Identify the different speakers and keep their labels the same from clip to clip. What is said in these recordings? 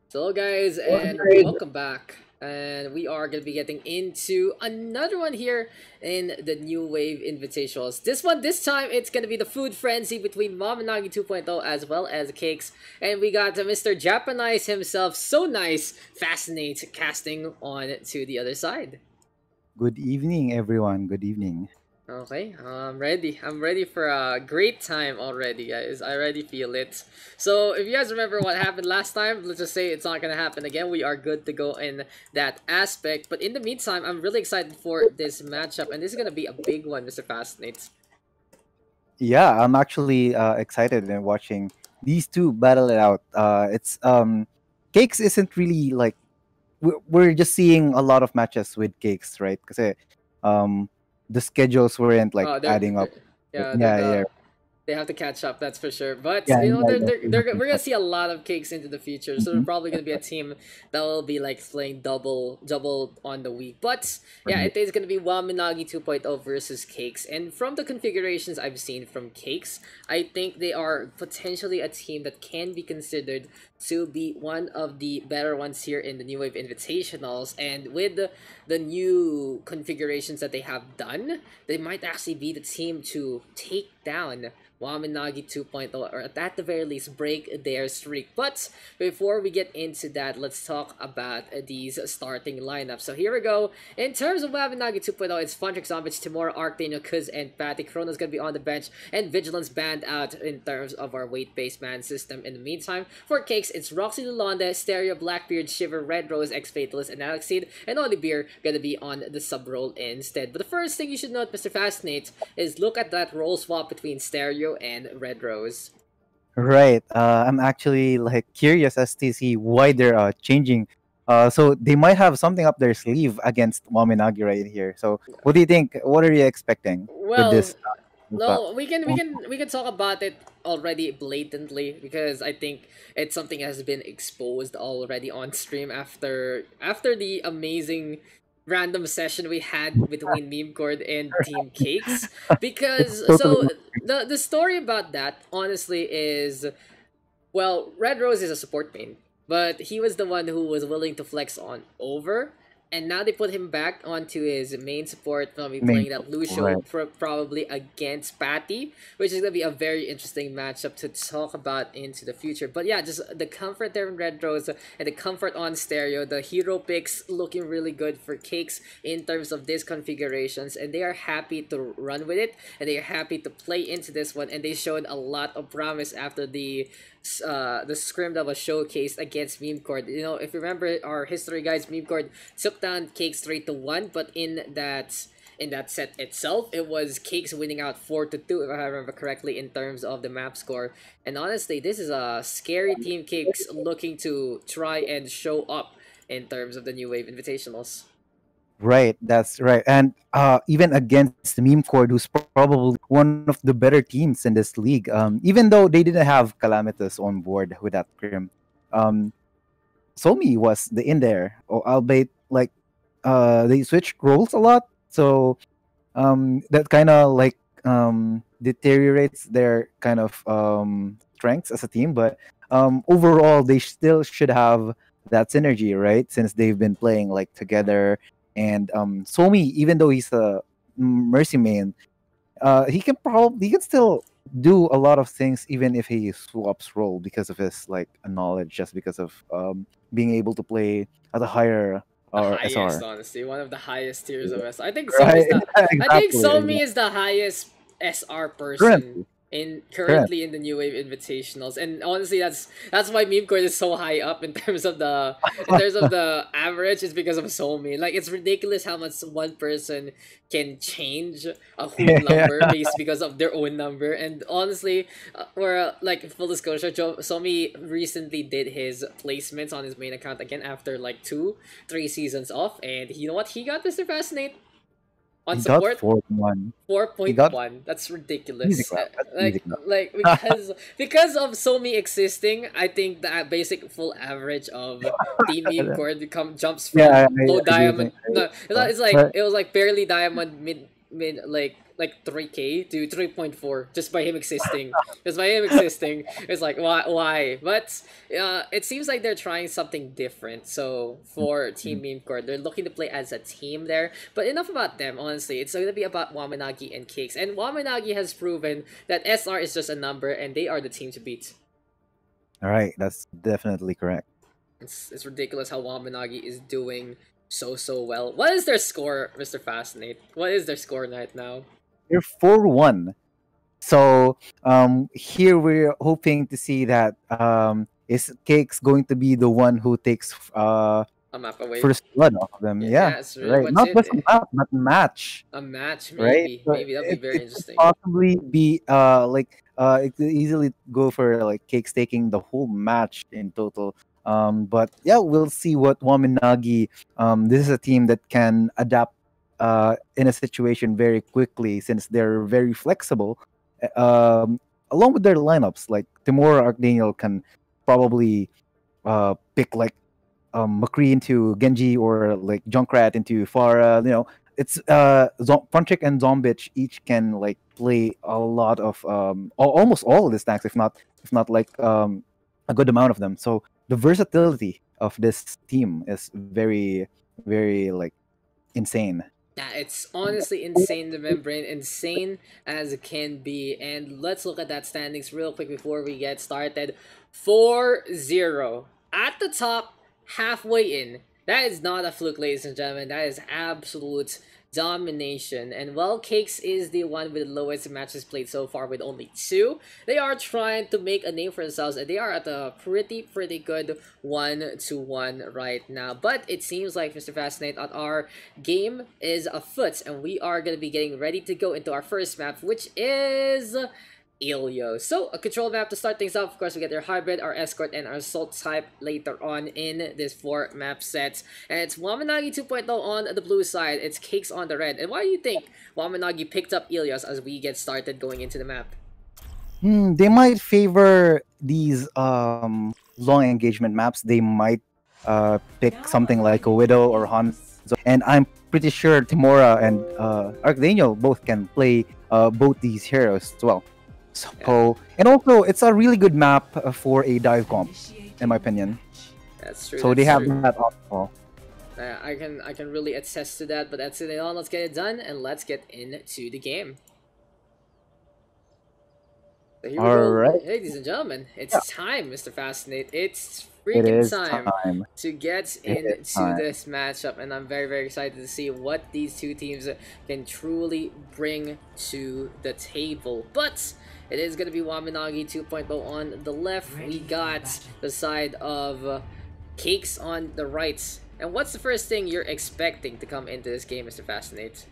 Speaker 1: So, guys, and welcome back. And we are going to be getting into another one here in the New Wave Invitationals. This time, it's going to be the food frenzy between Wamen Nagi 2.0 as well as Cakes. And we got Mr. Japanize himself, so nice, Fascinate, casting on to the other side.
Speaker 2: Good evening, everyone. Good evening.
Speaker 1: Okay, I'm ready. I'm ready for a great time already, guys. I already feel it. So, if you guys remember what happened last time, let's just say it's not gonna happen again. We are good to go in that aspect. But in the meantime, I'm really excited for this matchup, and this is gonna be a big one, Mr. Fascinate.
Speaker 2: Yeah, I'm actually excited and watching these two battle it out. It's Cakes isn't really like we're just seeing a lot of matches with Cakes, right? Because um the schedules weren't like
Speaker 1: Oh,
Speaker 2: adding up.
Speaker 1: they're
Speaker 2: Yeah, yeah,
Speaker 1: they have to catch up, that's for sure. But
Speaker 2: yeah,
Speaker 1: you know,
Speaker 2: yeah, yeah.
Speaker 1: we're gonna see a lot of Cakes into the future. So they're
Speaker 2: Mm-hmm.
Speaker 1: probably gonna be a team that will be like playing double on the week. But yeah,
Speaker 2: Right.
Speaker 1: it is gonna be Waminagi 2.0 versus Cakes. And from the configurations I've seen from Cakes, I think they are potentially a team that can be considered to be one of the better ones here in the New Wave Invitationals. And with the new configurations that they have done, they might actually be the team to take down Wamen Nagi 2.0, or at the very least break their streak. But before we get into that, let's talk about these starting lineups. So here we go. In terms of Wamen Nagi 2.0, it's Funtrix, Zombich, Timura, Arctano, Kuz, and Patty. Chrono's gonna be on the bench, and Vigilance banned out in terms of our weight-based man system. In the meantime, for Cakes, it's Roxy Lulonde, Stereo, Blackbeard, Shiver, Red Rose, X-Fatalist, and Alexseed, and Olivier gonna be on the sub-role instead. But the first thing you should note, Mr. Fascinate, is look at that role swap between Stereo and Red Rose.
Speaker 2: Right. I'm actually like curious as to see why they're changing. So they might have something up their sleeve against Mominagi right here. So what do you think? What are you expecting with
Speaker 1: Well,
Speaker 2: this?
Speaker 1: no, we can talk about it already blatantly because I think it's something that has been exposed already on stream after the amazing random session we had between Meme Cord and Team Cakes.
Speaker 2: It's
Speaker 1: Because
Speaker 2: totally
Speaker 1: so the story about that honestly is, well, Red Rose is a support main, but he was the one who was willing to flex on over. And now they put him back onto his main support, probably
Speaker 2: main.
Speaker 1: playing that Lucio
Speaker 2: Right.
Speaker 1: probably against Patty, which is gonna be a very interesting matchup to talk about into the future. But yeah, just the comfort there in Red Rose and the comfort on Stereo, the hero picks looking really good for Cakes in terms of these configurations, and they are happy to run with it, and they are happy to play into this one, and they showed a lot of promise after the scrim that was showcased against Meme Cord. You know, if you remember our history, guys, Meme Cord took down Cakes 3-1, but in that set itself, it was Cakes winning out 4-2, if I remember correctly, in terms of the map score. And honestly, this is a scary team Cakes looking to try and show up in terms of the New Wave Invitationals.
Speaker 2: Right, that's right. And even against the Meme Cord, who's probably one of the better teams in this league, even though they didn't have Calamitous on board with that Grim, um, Somi was the in there, albeit like they switched roles a lot. So that kind of like deteriorates their kind of strengths as a team. But overall, they still should have that synergy, right? Since they've been playing like together. And Somi, even though he's a mercy main, he can still do a lot of things even if he swaps role because of his like knowledge, just because of being able to play at a higher
Speaker 1: The
Speaker 2: or
Speaker 1: highest,
Speaker 2: SR.
Speaker 1: honestly, one of the highest tiers of S.
Speaker 2: Right?
Speaker 1: I think
Speaker 2: Exactly.
Speaker 1: Somi is the highest SR person
Speaker 2: Currently,
Speaker 1: in
Speaker 2: current.
Speaker 1: currently in the New Wave Invitationals, and honestly, that's why meme core is so high up in terms of the average. Is because of Somi. Like, it's ridiculous how much one person can change a whole
Speaker 2: Yeah.
Speaker 1: number based because of their own number. And honestly, like, full disclosure, Somi recently did his placements on his main account again after like 2-3 seasons off, and you know what he got, Mr. Fascinate? On
Speaker 2: He got
Speaker 1: support,
Speaker 2: 41. He got
Speaker 1: 4.1. That's
Speaker 2: easy
Speaker 1: ridiculous.
Speaker 2: clap. That's easy
Speaker 1: Like
Speaker 2: clap.
Speaker 1: like because of Somi existing, I think the basic full average of Team Meme Core jumps
Speaker 2: Yeah,
Speaker 1: from low
Speaker 2: I do
Speaker 1: diamond.
Speaker 2: think.
Speaker 1: No, it's like
Speaker 2: But
Speaker 1: it was like barely diamond, mid like like 3K to 3.4 just by him existing. Just by him existing. It's like why? But it seems like they're trying something different. So for Team Meme Core, they're looking to play as a team there. But enough about them, honestly. It's gonna be about Wamen Nagi and Cakes. And Wamen Nagi has proven that SR is just a number and they are the team to beat.
Speaker 2: All right, that's definitely correct.
Speaker 1: It's ridiculous how Wamen Nagi is doing so well. What is their score, Mr. Fascinate? What is their score right now?
Speaker 2: They're 4-1. So here we're hoping to see that is Cake's going to be the one who takes
Speaker 1: A map away.
Speaker 2: first blood off of them.
Speaker 1: Yeah,
Speaker 2: Yeah,
Speaker 1: that's really
Speaker 2: right.
Speaker 1: what's
Speaker 2: Not
Speaker 1: it.
Speaker 2: just a map, but match.
Speaker 1: A match,
Speaker 2: Right?
Speaker 1: maybe.
Speaker 2: So
Speaker 1: Maybe that'll be very
Speaker 2: it could
Speaker 1: interesting.
Speaker 2: possibly be it could easily go for like Cakes taking the whole match in total. But yeah, we'll see what Waminagi. This is a team that can adapt in a situation very quickly since they're very flexible. Along with their lineups, like Timura Archdaniel can probably pick like McCree into Genji or like Junkrat into Farah. You know, it's Funtrick and Zombitch each can like play a lot of almost all of the stacks, if not like a good amount of them. So the versatility of this team is very like insane.
Speaker 1: Yeah, it's honestly insane the membrane, insane as it can be. And let's look at that standings real quick before we get started. 4-0 at the top, halfway in. That is not a fluke, ladies and gentlemen. That is absolute domination. And while Cakes is the one with the lowest matches played so far with only 2, they are trying to make a name for themselves and they are at a pretty good 1-1 right now. But it seems like, Mr. Fascinate, our game is afoot and we are going to be getting ready to go into our first map, which is Ilios. So, a control map to start things off. Of course, we get our hybrid, our escort, and our assault type later on in this 4 map set. And it's Wamen Nagi 2.0 on the blue side. It's Cakes on the red. And why do you think Wamen Nagi picked up Ilios as we get started going into the map?
Speaker 2: They might favor these long engagement maps. They might pick something like a Widow or Han. And I'm pretty sure Timura and Archdaniel both can play both these heroes as well. So, and also, it's a really good map for a dive comp, in my opinion.
Speaker 1: That's true.
Speaker 2: So they have that optional.
Speaker 1: I can really attest to that, but that's it all. Let's get it done, and let's get into the game. So here we go.
Speaker 2: Right.
Speaker 1: Ladies and gentlemen, it's time, Mr. Fascinate. It's
Speaker 2: It
Speaker 1: freaking
Speaker 2: is
Speaker 1: time to get into
Speaker 2: time.
Speaker 1: this matchup, and I'm very excited to see what these two teams can truly bring to the table. But it is going to be Wamen Nagi 2.0 on the left. We got the side of Cakes on the right. And what's the first thing you're expecting to come into this game, Mr. Fascinate?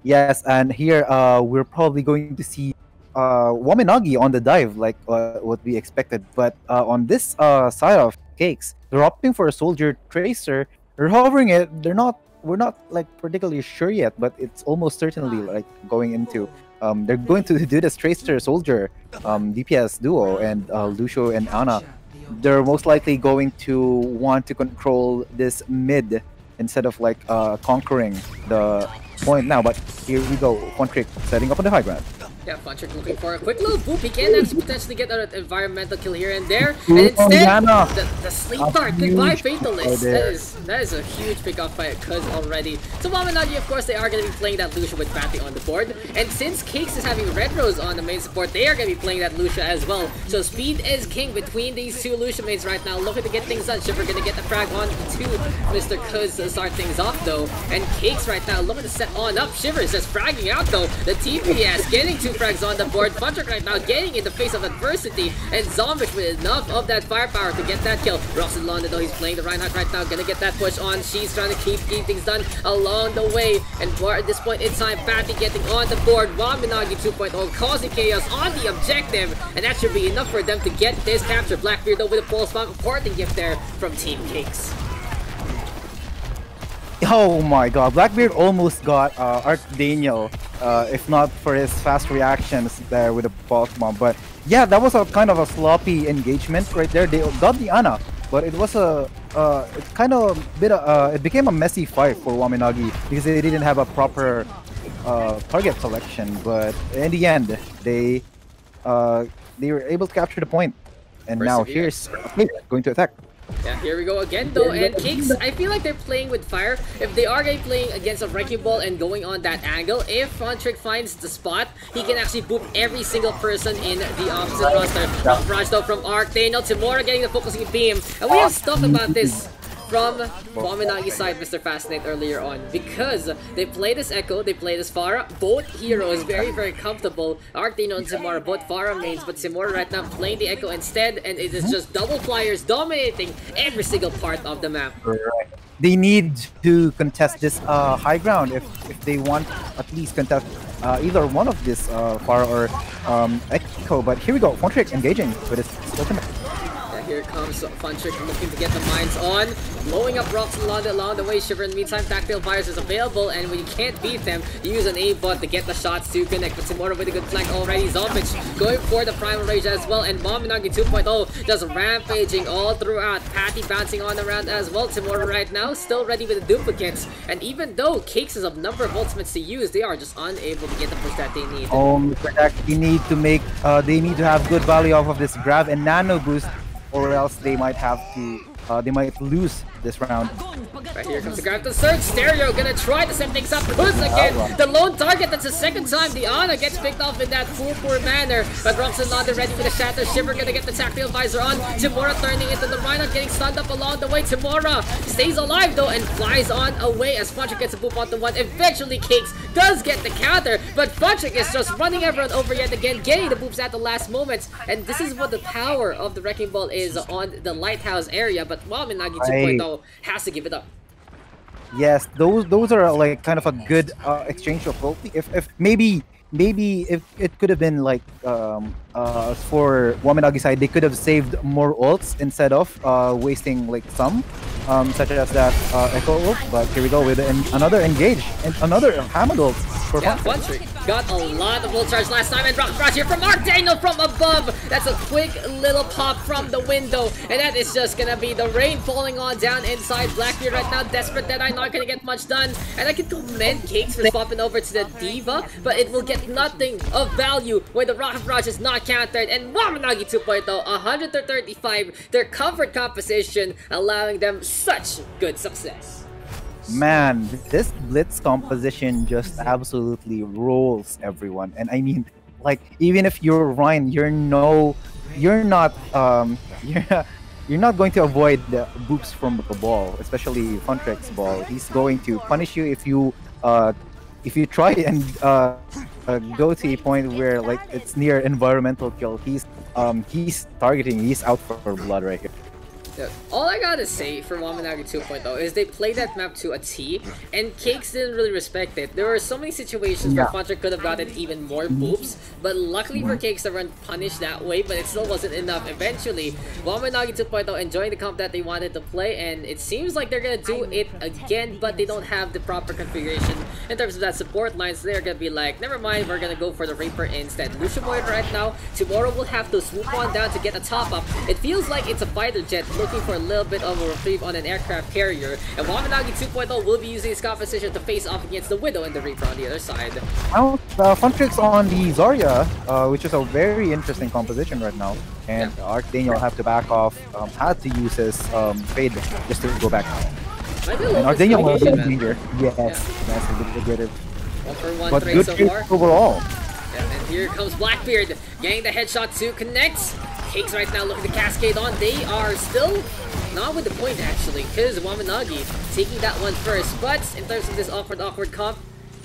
Speaker 2: Yes, and here we're probably going to see Wamen Nagi on the dive, like what we expected. But on this side of Cakes, they're opting for a soldier tracer. They're hovering it. We're not like particularly sure yet, but it's almost certainly like going into. They're going to do this tracer soldier DPS duo, and Lucio and Ana. They're most likely going to want to control this mid instead of like conquering the point now. But here we go, Funtrick setting up on the high ground.
Speaker 1: Yeah, Funtrick looking for a quick little boop. He can actually potentially get an environmental kill here and there. And instead, the sleep dart, goodbye Fatalist. That is a huge pick off by Cuz already. So Wamen Nagi, of course, they are going to be playing that Lucia with Fatty on the board. And since Cakes is having Red Rose on the main support, they are going to be playing that Lucia as well. So speed is king between these two Lucia mates right now. Looking to get things done. Shiver going to get the frag on to Mr. Cuz to start things off though. And Cakes right now looking to set on up. Shiver is just fragging out though. The TPS getting 2 frags on the board. Funtrick right now getting in the face of adversity, and Zombitch with enough of that firepower to get that kill. Ross in London though, he's playing the Reinhardt right now, gonna get that push on. She's trying to keep things done along the way, and at this point in time, Patty getting on the board. Wamen Nagi 2.0 causing chaos on the objective, and that should be enough for them to get this capture. Blackbeard though with a pulse bomb, parting gift there from Team Cakes.
Speaker 2: Oh my god, Blackbeard almost got Archdaniel, if not for his fast reactions there with a pulse bomb. But yeah, that was a kind of a sloppy engagement right there. They got the Ana, but it was it became a messy fight for Wamen Nagi because they didn't have a proper target selection, but in the end, uh, they were able to capture the point. And now
Speaker 1: Perseverance.
Speaker 2: here's Cake going to attack.
Speaker 1: Yeah, here we go again though, and Cakes, I feel like they're playing with fire. If they are going playing against a Wrecking Ball and going on that angle, if Funtrick finds the spot, he can actually boop every single person in the opposite roster. Raj though from Arc, Daniel, Timora getting the focusing beam, and we have stuff about this from Wamen Nagi's side, Mr. Fascinate, earlier on, because they play this Echo, they play this Pharah. Both heroes very, very comfortable. Arctino and Timora, both Pharah mains, but Timora right now playing the Echo instead, and it is just double flyers dominating every single part of the map.
Speaker 2: Right. They need to contest this high ground if they want at least contest either one of this Pharah or Echo. But here we go, Fontrick engaging with his ultimate.
Speaker 1: Here comes Funtrick looking to get the mines on, blowing up rocks along the way. Shiver in the meantime, Tactile Fires is available, and when you can't beat them, you use an aimbot to get the shots to connect. But Timora with a good flank already. Zombich going for the Primal Rage as well, and Wamen Nagi 2.0 just rampaging all throughout. Patty bouncing on around as well. Timora right now still ready with the duplicates, and even though Cakes has a number of ultimates to use, they are just unable to get the push that they need.
Speaker 2: For that, they need to have good value off of this grab and nano boost, or else they might have to they might lose this round.
Speaker 1: Right, here comes the grab to surge. Stereo gonna try to set things up. Push again. The lone target, that's the second time the Ana gets picked off in that poor manner. But Robson not ready for the shatter. Shiver gonna get the tactile visor on. Timora turning into the Rhino, getting stunned up along the way. Timora stays alive though and flies on away as Funtrick gets a boop onto one. Eventually Cakes does get the counter, but Funtrick is just running everyone over yet again, getting the boops at the last moments. And this is what the power of the Wrecking Ball is on the Lighthouse area, but Wamen Nagi 2.0 has to give it up.
Speaker 2: Yes, those are like kind of a good exchange of ulti. If maybe if it could have been like for Wamen Nagi side, they could have saved more ults instead of wasting like some such as that Echo ult. But here we go with another engage and another Hammer ult for
Speaker 1: Funtrick got a lot of ult charge last time, and Rock Rush here from Archdaniel from above. That's a quick little pop from the window, and that is just gonna be the rain falling on down inside Blackbeard right now. Desperate Deadeye not gonna get much done, and I can commend Cakes for swapping over to the Diva, but it will get nothing of value when the Rock Rush is not countered. And Wamen Nagi 2.0 100 to 35, their comfort composition allowing them such good success.
Speaker 2: Man, this Blitz composition just absolutely rolls everyone. And I mean, like, even if you're Ryan, you're not you're not going to avoid the boops from the ball, especially Funtrick's ball. He's going to punish you if you try and go to a point where like it's near environmental kill. He's targeting. He's out for blood right here.
Speaker 1: Yeah. All I gotta say for Wamen Nagi 2.0 is they played that map to a T, and Cakes didn't really respect it. There were so many situations where Funtrick could have gotten even more boops, but luckily for Cakes, they weren't punished that way, but it still wasn't enough. Eventually, Wamen Nagi 2.0 enjoying the comp that they wanted to play, and it seems like they're gonna do it again, but they don't have the proper configuration in terms of that support line, so they're gonna be like, never mind, we're gonna go for the Reaper instead. Lucio Moira right now, tomorrow we'll have to swoop on down to get a top up. It feels like it's a fighter jet looking for a little bit of a reprieve on an aircraft carrier, and Wamen Nagi 2.0 will be using his composition to face off against the Widow and the Reaper on the other side.
Speaker 2: Now, Funtrick's on the Zarya, which is a very interesting composition right now, and Archdaniel will have to back off, had to use his fade just to go back.
Speaker 1: And
Speaker 2: Archdaniel will be in danger. Yes, that's a bit of
Speaker 1: 1-for-1
Speaker 2: but
Speaker 1: trade
Speaker 2: good
Speaker 1: so
Speaker 2: trade
Speaker 1: far.
Speaker 2: overall.
Speaker 1: Yeah, and here comes Blackbeard getting the headshot to connect. Cakes right now looking to cascade on. They are still not with the point actually, because Wamen Nagi taking that one first. But in terms of this awkward comp,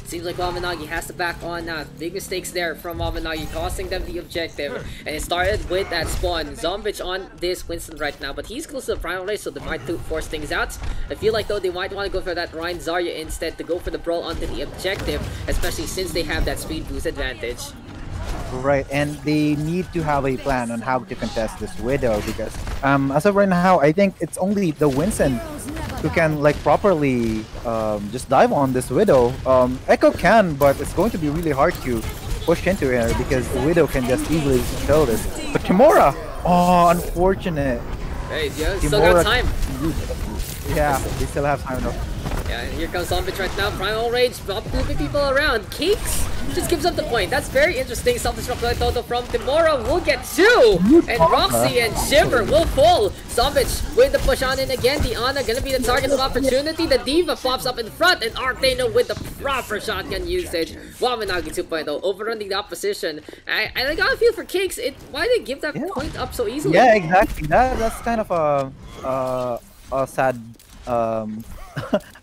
Speaker 1: it seems like Wamen Nagi has to back on now. Big mistakes there from Wamen Nagi, costing them the objective. And it started with that spawn. Zombich on this Winston right now, but he's close to the primal race, so they might force things out. I feel like though they might want to go for that Ryan Zarya instead to go for the brawl onto the objective, especially since they have that speed boost advantage.
Speaker 2: Right, and they need to have a plan on how to contest this Widow, because as of right now, I think it's only the Winston who can like properly just dive on this Widow. Echo can, but it's going to be really hard to push into her because the Widow can just easily kill this. But Timora, oh, unfortunate.
Speaker 1: Hey, yeah, still got time.
Speaker 2: Yeah, they still have time enough.
Speaker 1: Yeah, and here comes Zombich right now. Primal Rage, not moving people around. Cakes just gives up the point. That's very interesting. Self-destruct total from Timora will get 2. And Roxy and Shiver will fall. Zombich with the push on in again. Diana gonna be the target of opportunity. The Diva pops up in front. And Arctano with the proper shotgun usage. Wamen Nagi 2.0 overrunning the opposition. I got a feel for Cakes. Why did they give that point up so easily?
Speaker 2: Yeah, exactly. That's kind of a sad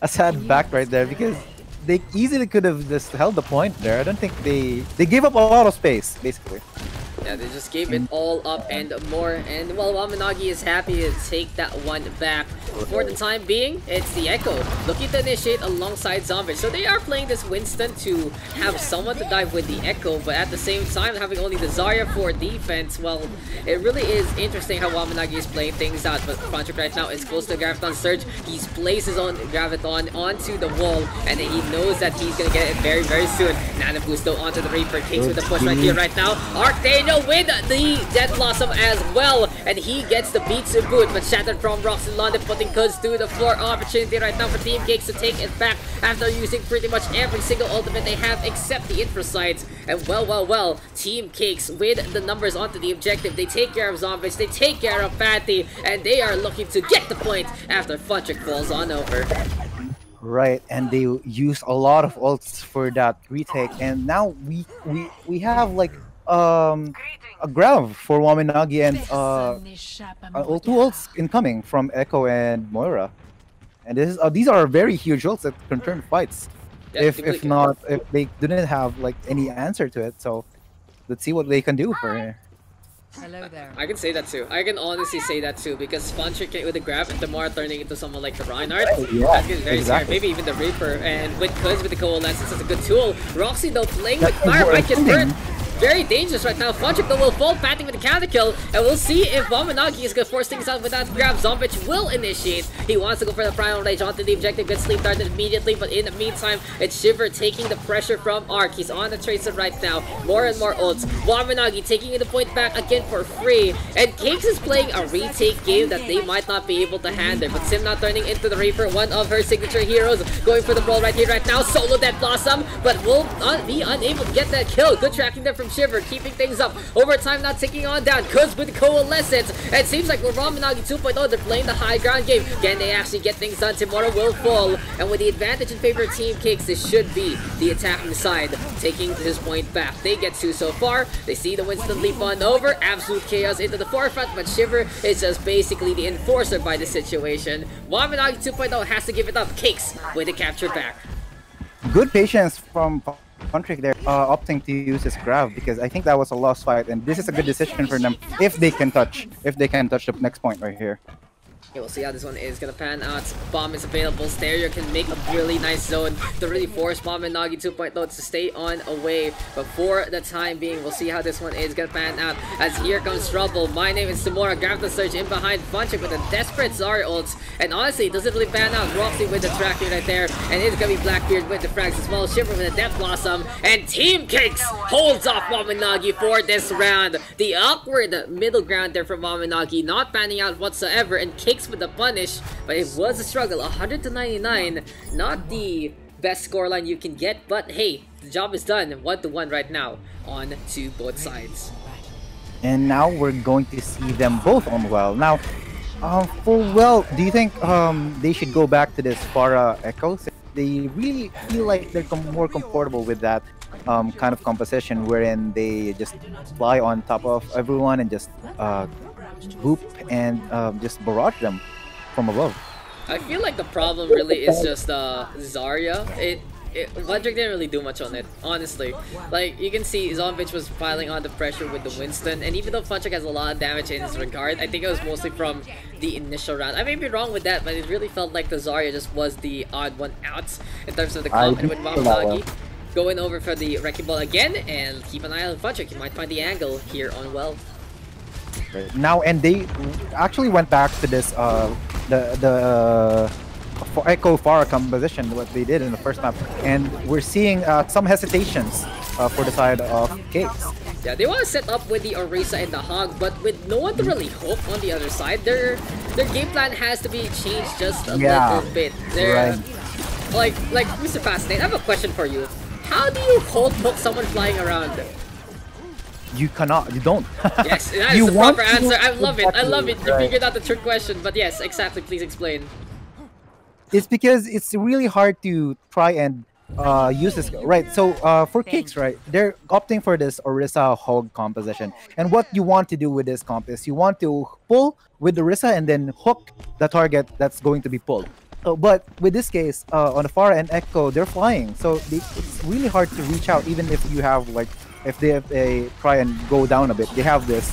Speaker 2: a sad back right there, because they easily could have just held the point there. I don't think they gave up a lot of space basically.
Speaker 1: Yeah, they just gave it all up and more. And well, Wamen Nagi is happy to take that one back. For the time being, it's the Echo looking to initiate alongside Zombie. So they are playing this Winston to have someone to dive with the Echo, but at the same time having only the Zarya for defense. Well, it really is interesting how Wamen Nagi is playing things out. But Frontrick right now is close to Graviton Surge. He's placed his own Graviton onto the wall, and he knows that he's gonna get it very, very soon. Nano Boost though onto the Reaper. Kings with the push right here right now. Arctano with the Death Blossom as well, and he gets the beat to boot, but shattered from Rocks in London, putting Kuz to the floor. Opportunity right now for Team Cakes to take it back after using pretty much every single ultimate they have except the Infra Sights. And well, Team Cakes with the numbers onto the objective. They take care of Zombies, they take care of Patty, and they are looking to get the point after Funtrick falls on over.
Speaker 2: Right, and they use a lot of ults for that retake, and now we have like a grab for Wamen Nagi, and 2 ults incoming from Echo and Moira. And this is these are very huge ults that can turn fights.
Speaker 1: Yeah,
Speaker 2: if they didn't have like any answer to it, so let's see what they can do for her.
Speaker 3: Hello there.
Speaker 1: I can say that too. I can honestly say that too, because Funtrick with the grab and Tamara turning into someone like the Reinhardt.
Speaker 2: Yeah,
Speaker 1: that's very scary. Maybe even the Reaper. And with Kuz with the Coalescence, it's a good tool. Roxy though playing with fire might get hurt. Very dangerous right now. Funtrick though will fall, patting with the counter kill, and we'll see if Wamen Nagi is gonna force things out with that grab. Zombich will initiate. He wants to go for the Primal Rage onto the objective. Good sleep started immediately, but in the meantime, it's Shiver taking the pressure from Arc. He's on the Tracer right now. More and more ults. Wamen Nagi taking the point back again for free. And Cakes is playing a retake game that they might not be able to handle. But Sim now turning into the Reaper, one of her signature heroes, going for the brawl right here, right now. Solo Death Blossom, but will be unable to get that kill. Good tracking there from Shiver, keeping things up. Overtime now taking on down. Kuz with the Coalescence. And it seems like with Wamen Nagi 2.0, they're playing the high ground game. Can they actually get things done? Timora will fall. And with the advantage in favor of Team Cakes, this should be the attacking side taking this point back. They get 2 so far. They see the Winston leap on over. Absolute chaos into the forefront, but Shiver is just basically the enforcer by the situation. Wamen Nagi 2.0 has to give it up. Cakes with the capture back.
Speaker 2: Good patience from Funtrick there, opting to use his grab, because I think that was a lost fight, and this is a good decision for them if they can touch the next point right here.
Speaker 1: Okay, we'll see how this one is gonna pan out. Bomb is available. Stereo can make a really nice zone to really force Wamen Nagi 2.0 to stay on away. But for the time being, we'll see how this one is gonna pan out. As here comes trouble. My name is Tamora. Grab the surge in behind Funtrick with a desperate Zarya ults. And honestly, it doesn't really pan out. Roxy with the tracking right there. And it's gonna be Blackbeard with the frags as well. Shiver with a Death Blossom. And Team Cakes holds off Wamen Nagi for this round. The awkward middle ground there from Wamen Nagi not panning out whatsoever. And Cakes with the punish, but it was a struggle. 100 to 99, not the best scoreline you can get, but hey, the job is done. 1-1 right now on to both sides.
Speaker 2: And now we're going to see them both on well. Now, for well, do you think they should go back to this Pharah Echo? They really feel like they're more comfortable with that kind of composition, wherein they just fly on top of everyone and just hoop and just barrage them from above.
Speaker 1: I feel like the problem really is just Zarya. Funtrick didn't really do much on it, honestly. Like, you can see Zombich was piling on the pressure with the Winston, and even though Funtrick has a lot of damage in his regard, I think it was mostly from the initial round. I may be wrong with that, but it really felt like the Zarya just was the odd one out in terms of the comp. And with Wamen Nagi going over for the Wrecking Ball again, and keep an eye on Funtrick. You might find the angle here on well.
Speaker 2: Right. Now, and they actually went back to this the Echo Pharah composition, what they did in the first map, and we're seeing some hesitations for the side of Cakes.
Speaker 1: Yeah, they want to set up with the Orisa and the Hog, but with no one to really hook on the other side, their game plan has to be changed just a little bit. like Mr. Fascinate, I have a question for you. How do you hold poke someone flying around?
Speaker 2: You cannot. You don't.
Speaker 1: Yes, that is
Speaker 2: You
Speaker 1: the
Speaker 2: want
Speaker 1: proper answer. I
Speaker 2: to
Speaker 1: love it. I love it. You
Speaker 2: right.
Speaker 1: figured out the trick question, but yes, exactly. Please explain.
Speaker 2: It's because it's really hard to try and use this right. So for cakes, right, they're opting for this Orisa hog composition, and what you want to do with this comp is you want to pull with the Orisa and then hook the target that's going to be pulled. But with this case, on the far end Echo, they're flying, so it's really hard to reach out, even if you have like if they try and go down a bit, they have this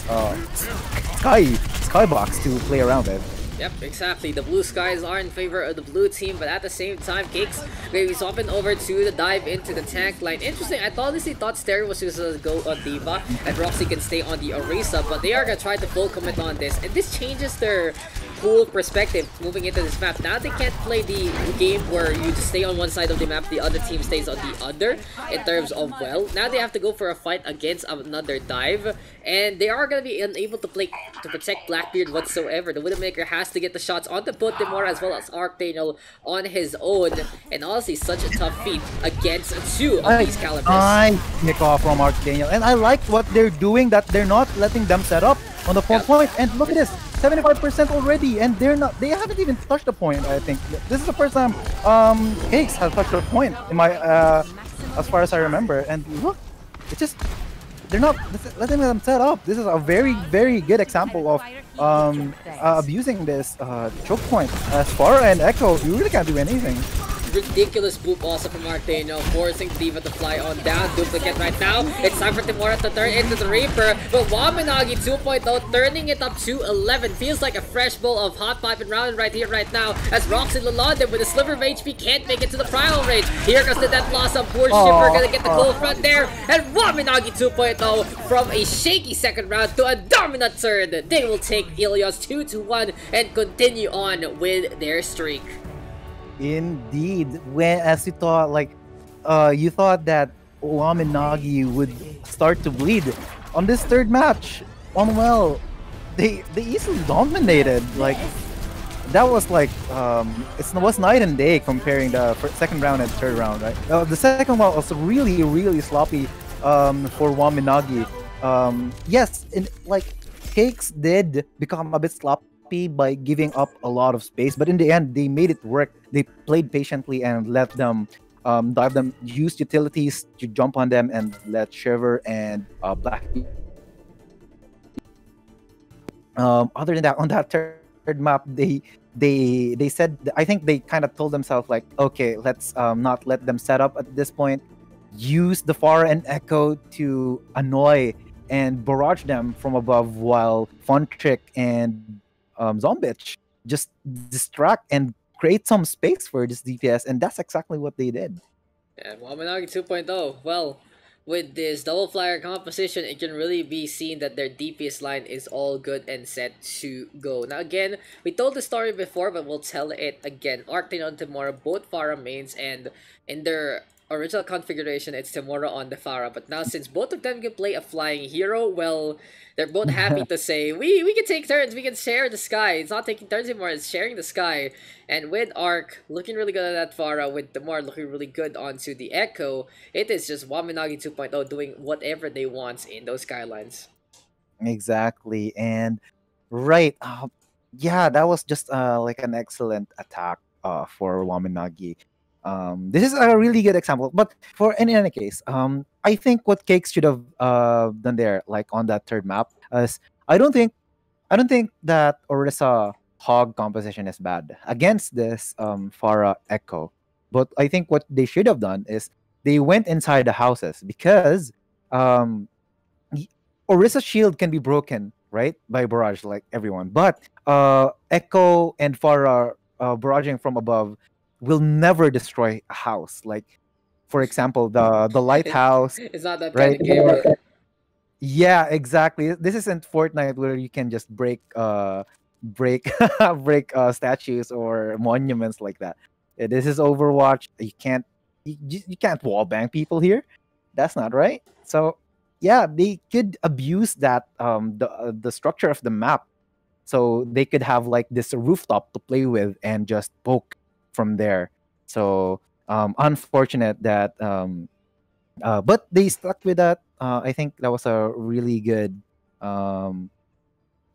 Speaker 2: sky skybox to play around with.
Speaker 1: Yep, exactly. The blue skies are in favor of the blue team, but at the same time, Cakes maybe swapping over to the dive into the tank line. Interesting, I honestly thought Stereo was just gonna go on Diva and Roxy can stay on the Orisa, but they are gonna try to full commit on this, and this changes their whole perspective moving into this map. Now they can't play the game where you just stay on one side of the map, the other team stays on the other in terms of, well, now they have to go for a fight against another dive, and they are gonna be unable to play to protect Blackbeard whatsoever. The Widowmaker has to get the shots on the both Demora as well as Archdaniel on his own, and honestly such a tough feat against two of these calibers.
Speaker 2: I pick off from Archdaniel, and I like what they're doing, that they're not letting them set up on the point. And look at this, 75% already, and they haven't even touched the point. I think this is the first time Cakes has touched the point in my as far as I remember. And look, it's just they're not letting them set up. This is a very, very good example of abusing this choke point. As far and Echo, you really can't do anything.
Speaker 1: Ridiculous boop also from Archdaniel, forcing Diva to fly on down. Duplicate right now. It's time for Timora to turn into the Reaper, but Wamen Nagi 2.0 turning it up to 11. Feels like a fresh bowl of hot pipe and ramen right here, right now, as Roxy Lalonde with a sliver of HP can't make it to the primal range. Here comes the Death Blossom. Poor Shipper gonna get the cold front there, and Wamen Nagi 2.0 from a shaky second round to a dominant third. They will take Ilios 2-1 and continue on with their streak.
Speaker 2: Indeed, when as you thought, like, you thought that Wamen Nagi would start to bleed on this third match. On well, they easily dominated. Like that was like it was night and day comparing the second round and third round, right? The second one was really really sloppy for Wamen Nagi. Yes, like Cakes did become a bit sloppy by giving up a lot of space, but in the end they made it work. They played patiently and let them dive them, use utilities to jump on them, and let Shiver and Blackbeard. Other than that, on that third map, they said, I think they kind of told themselves like, okay, let's not let them set up at this point. Use the Pharah and Echo to annoy and barrage them from above, while Funtrick and Zombitch just distract and create some space for this DPS, and that's exactly what they did.
Speaker 1: Yeah, Wamen Nagi 2.0. Well, with this double flyer composition, it can really be seen that their DPS line is all good and set to go. Now again, we told the story before, but we'll tell it again. Archdaniel and Timora, both Pharah mains, and in their original configuration, it's Timora on the Pharah. But now, since both of them can play a flying hero, well, they're both happy to say, we can take turns, we can share the sky. It's not taking turns anymore, it's sharing the sky. And with Arc looking really good at that Pharah, with Timora looking really good onto the Echo, it is just Wamen Nagi 2.0 doing whatever they want in those skylines.
Speaker 2: Exactly, and right, yeah, that was just like an excellent attack for Wamen Nagi. This is a really good example, but for in any case, I think what Cakes should have done there, like on that third map, is I don't think that Orisa hog composition is bad against this Pharah Echo, but I think what they should have done is they went inside the houses, because um, Orisa's shield can be broken, right, by barrage like everyone, but Echo and Pharah barraging from above will never destroy a house. Like, for example, the lighthouse,
Speaker 1: It's not that kind
Speaker 2: right?
Speaker 1: of game.
Speaker 2: Yeah, exactly. This isn't Fortnite where you can just break break statues or monuments like that. This is Overwatch. You can't wallbang people here. That's not right. So yeah, they could abuse that the structure of the map, so they could have like this rooftop to play with and just poke from there. So unfortunate that but they stuck with that. I think that was a really good um,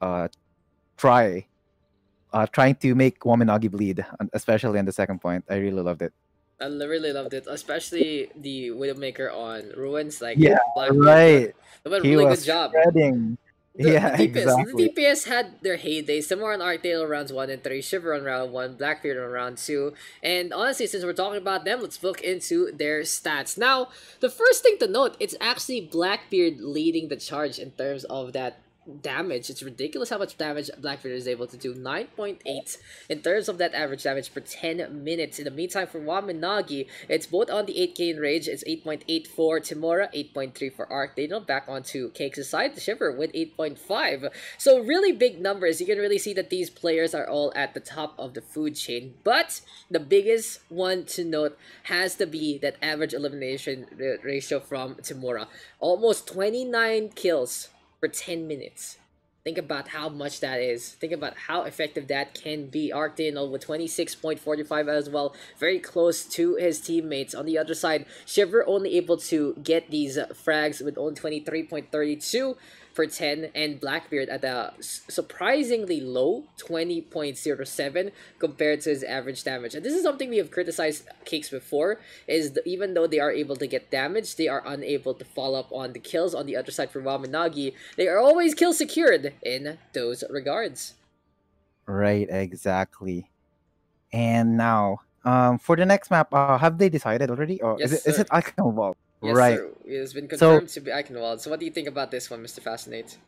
Speaker 2: uh, try, trying to make Wamen Nagi bleed, especially on the second point. I really loved it.
Speaker 1: Really loved it, especially the Widowmaker on Ruins, like
Speaker 2: Yeah,
Speaker 1: Blackbeard.
Speaker 2: right.
Speaker 1: Did a
Speaker 2: He
Speaker 1: really good
Speaker 2: was
Speaker 1: job.
Speaker 2: shredding.
Speaker 1: The
Speaker 2: Yeah,
Speaker 1: DPS the
Speaker 2: exactly.
Speaker 1: DPS had their heyday. Somewhere on Archdale rounds 1 and 3, Shiver on round 1, Blackbeard on round 2. And honestly, since we're talking about them, let's look into their stats. Now, the first thing to note, it's actually Blackbeard leading the charge in terms of that damage. It's ridiculous how much damage Blackbeard is able to do. 9.8 in terms of that average damage per 10 minutes. In the meantime, for Wamen Nagi, it's both on the 8k in rage. It's 8.8 for Timura, 8.3 for Archdale. Back onto Cakes' side, the Shiver with 8.5. So really big numbers. You can really see that these players are all at the top of the food chain. But the biggest one to note has to be that average elimination ratio from Timura. Almost 29 kills for 10 minutes. Think about how much that is. Think about how effective that can be. Archdale with 26.45 as well. Very close to his teammates. On the other side, Shiver only able to get these frags with only 23.32 for 10, and Blackbeard at a surprisingly low 20.07 compared to his average damage. And this is something we have criticized Cakes before, is even though they are able to get damage, they are unable to follow up on the kills. On the other side for Wamen Nagi, they are always kill secured in those regards.
Speaker 2: Right, exactly. And now, for the next map, have they decided already, or
Speaker 1: Yes,
Speaker 2: is
Speaker 1: sir.
Speaker 2: it Eichenwalde?
Speaker 1: Yes,
Speaker 2: Right.
Speaker 1: sir. It has been
Speaker 2: So
Speaker 1: confirmed to be Eichenwalde. So what do you think about this one, Mr. Fascinate?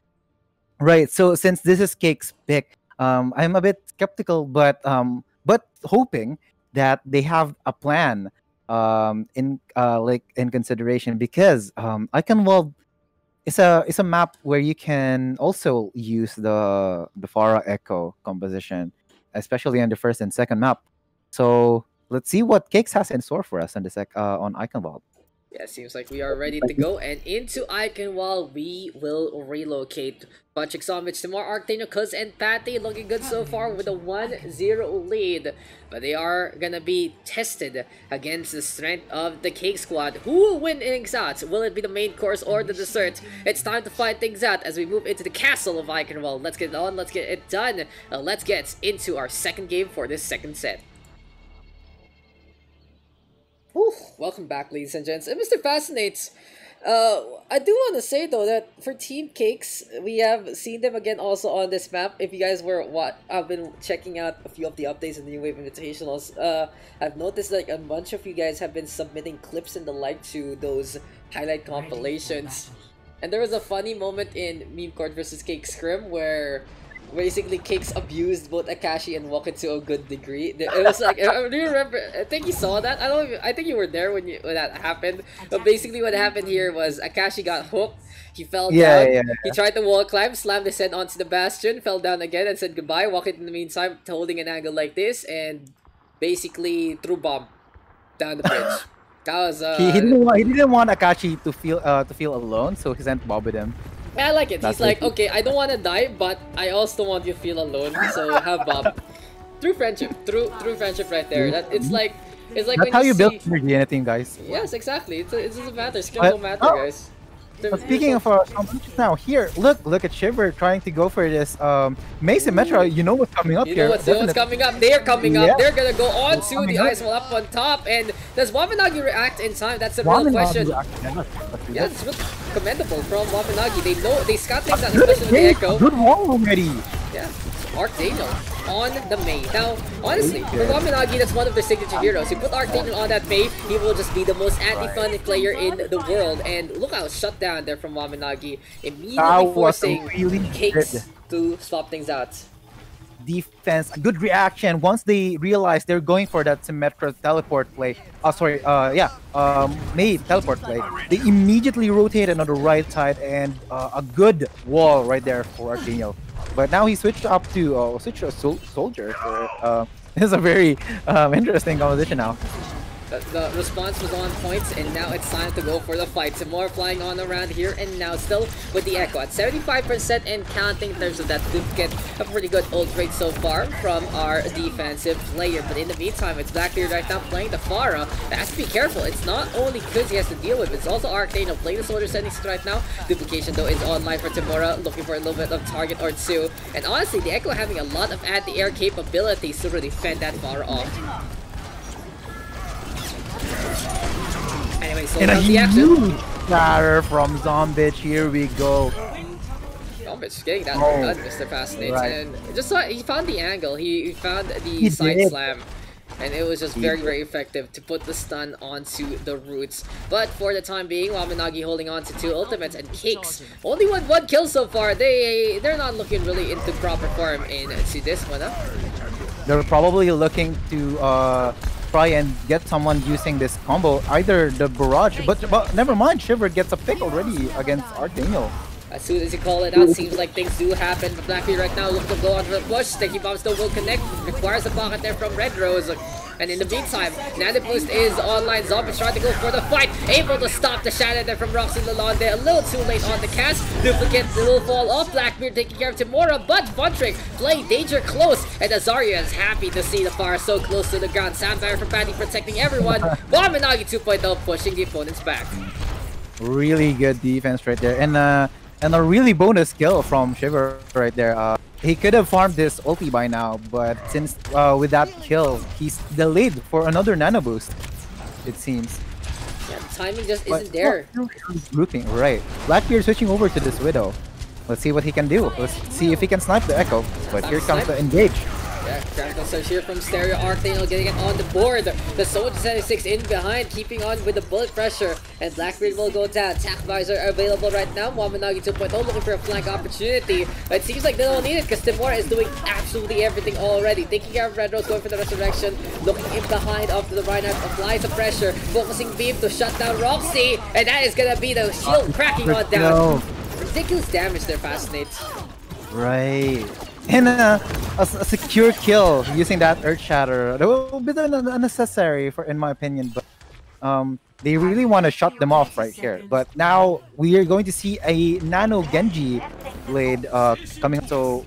Speaker 2: right. So since this is Cake's pick, I'm a bit skeptical, but hoping that they have a plan in like in consideration, because Eichenwalde is a map where you can also use the Farah Echo composition, especially on the first and second map. So let's see what Cakes has in store for us on on Eichenwalde.
Speaker 1: Yeah, seems like we are ready to go. And into Eichenwalde, we will relocate. Patrick Somich, Timur, Arctano, Kuz, and Patty looking good so far with a 1-0 lead. But they are gonna be tested against the strength of the Cake Squad. Who will win innings out? Will it be the main course or the dessert? It's time to find things out as we move into the castle of Eichenwalde. Let's get it on, let's get it done. Let's get into our second game for this second set. Whew, welcome back, ladies and gents. And Mr. Fascinates, I do want to say though that for Team Cakes, we have seen them again also on this map. If you guys were I've been checking out a few of the updates in the New Wave Invitationals. I've noticed like a bunch of you guys have been submitting clips and the like to those highlight compilations. And there was a funny moment in Meme Court versus Cake Scrim where basically Cakes abused both Akashi and Walker to a good degree. It was like, do you remember? I think you saw that. I think you were there when that happened. But basically, what happened here was Akashi got hooked. He fell
Speaker 2: Yeah,
Speaker 1: down.
Speaker 2: yeah.
Speaker 1: He tried to wall climb, slammed his head onto the bastion, fell down again, and said goodbye. Walker in the meantime, holding an angle like this, and basically threw bomb down the bridge. That was
Speaker 2: He didn't want Akashi to feel alone, so he sent Bob with him.
Speaker 1: I like it.
Speaker 2: That's
Speaker 1: He's like,
Speaker 2: it.
Speaker 1: okay, I don't want to die, but I also don't want you to feel alone. So have Bob. Through friendship, through friendship, right there. That it's like
Speaker 2: That's
Speaker 1: when
Speaker 2: how
Speaker 1: you
Speaker 2: you
Speaker 1: see.
Speaker 2: build synergy in a team, guys.
Speaker 1: Yes, exactly. It doesn't matter. Skill don't matter, guys.
Speaker 2: But speaking of now, here, look at Shiver trying to go for this Mason Metro. You know what's coming up
Speaker 1: You
Speaker 2: here.
Speaker 1: know what's coming up? They're coming up.
Speaker 2: Yeah.
Speaker 1: They're gonna go on to
Speaker 2: coming
Speaker 1: the
Speaker 2: up.
Speaker 1: ice wall up on top. And does Wamen Nagi react in time? That's the real question. Yeah, it's really commendable from Wamen Nagi. They know they scout things out, especially with the Echo.
Speaker 2: Good wall already.
Speaker 1: Yeah, Archdale on the main. Now, honestly, for Wamen Nagi, that's one of their signature heroes. You put Archdale on that main, he will just be the most anti-fun player in the world. And look how shut down there from Wamen Nagi, immediately forcing
Speaker 2: really
Speaker 1: Cakes
Speaker 2: good
Speaker 1: to swap things out.
Speaker 2: defense. Good reaction once they realized they're going for that symmetrical teleport play. Made teleport play. They immediately rotated on the right side, and a good wall right there for Archenio. But now he switched up to soldier. This is a very interesting composition now.
Speaker 1: The response was on point, and now it's time to go for the fight. Some more flying on around here, and now still with the Echo at 75% and counting in terms of that duplicate. A pretty good ult rate so far from our defensive player. But in the meantime, it's Blackbeard right now playing the Pharah. Has to be careful. It's not only Kuz he has to deal with, it's also Arcano playing the Soldier settings right now. Duplication though is online for Tamura, looking for a little bit of target or two. And honestly, the Echo having a lot of anti-air capabilities to really fend that Pharah off. Anyway, so comes the action.
Speaker 2: Batter from Zombitch, here we go.
Speaker 1: Zombitch getting that done, Mr. Fascinate. Right. And just saw, he found the angle, he found the side slam. And it was just very, very effective to put the stun onto the roots. But for the time being, Wamen Nagi holding on to 2 ultimates and Cakes. Only one kill so far. They're not looking really into proper form into this one, huh?
Speaker 2: They're probably looking to try and get someone using this combo, either the barrage, but never mind, Shiver gets a pick already against Arcano.
Speaker 1: As soon as you call it out, seems like things do happen. But Blackbeard right now looking to go on for the push. Sticky Bomb still will connect. Requires a pocket there from Red Rose. And in the meantime, Nano Boost is online. Zombie trying to go for the fight. Able to stop the shadow there from Roxy Lalonde. A little too late on the cast. Duplicate will fall off. Blackbeard taking care of Tamura. But Vontrick play danger close. And Azaria is happy to see the fire so close to the ground. Samfire from Patty protecting everyone. Wamen Nagi 2.0 pushing the opponents back.
Speaker 2: Really good defense right there. And a really bonus kill from Shiver right there. He could have farmed this ulti by now, but since with that kill, he's delayed for another nano boost, it seems.
Speaker 1: Yeah, the timing just isn't there.
Speaker 2: Looking right. Blackbeard switching over to this Widow. Let's see what he can do. Let's see if he can snipe the Echo. But here comes the engage.
Speaker 1: Yeah, Graphical Search here from Stereo Arcano getting it on the board. The Soldier 76 in behind, keeping on with the bullet pressure. And Blackbeard will go down. Attack Visor available right now. Wamen Nagi 2.0 looking for a flank opportunity. But it seems like they don't need it because Tamura is doing absolutely everything already. Taking care of Red Rose, going for the resurrection. Looking in behind off to the right hand, applies the pressure. Focusing beam to shut down Roxy. And that is gonna be the shield cracking on down. Ridiculous damage there, Fascinate.
Speaker 2: Right. And a secure kill using that Earth Shatter. A little bit unnecessary in my opinion, but they really want to shut them off right here. But now we are going to see a Nano Genji blade coming up. So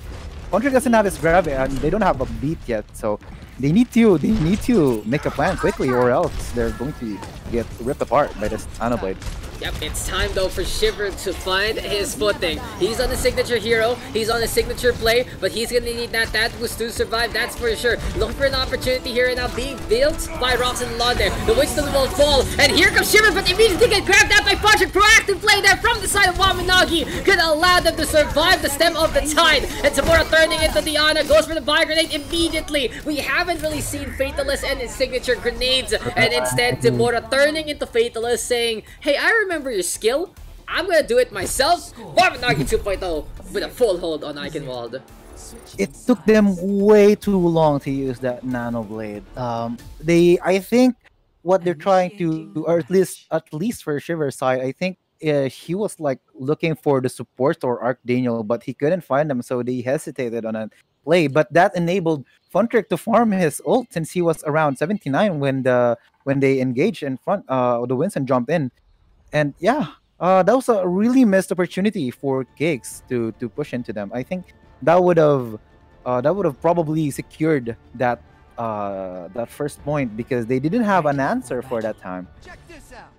Speaker 2: Contra doesn't have his grab and they don't have a beat yet, so they need to make a plan quickly, or else they're going to get ripped apart by this Nano blade.
Speaker 1: Yep, it's time though for Shiver to find his footing. He's on the signature hero, he's on the signature play, but he's gonna need that boost to survive, that's for sure. Looking for an opportunity here and now being built by Rox and Launder. The Wisdom will fall, and here comes Shiver, but immediately get grabbed out by Patrick. Proactive play there from the side of Wamen Nagi, gonna allow them to survive the stem of the tide. And Tamura turning into Diana, goes for the Fire Grenade immediately. We haven't really seen Fatalist and his signature grenades, and instead Tamura turning into Fatalist saying, hey, I remember your skill, I'm gonna do it myself. Wamen Nagi 2.0 with a full hold on Eichenwalde.
Speaker 2: It took them way too long to use that Nano Blade. I think what they're trying to, or at least for Shiver's side, I think he was like looking for the support or Arc Daniel, but he couldn't find them, so they hesitated on a play. But that enabled Funtrick to farm his ult since he was around 79 when they engaged in front. The Winston jump in. And yeah, that was a really missed opportunity for Cakes to push into them. I think that would have probably secured that first point because they didn't have an answer for that time.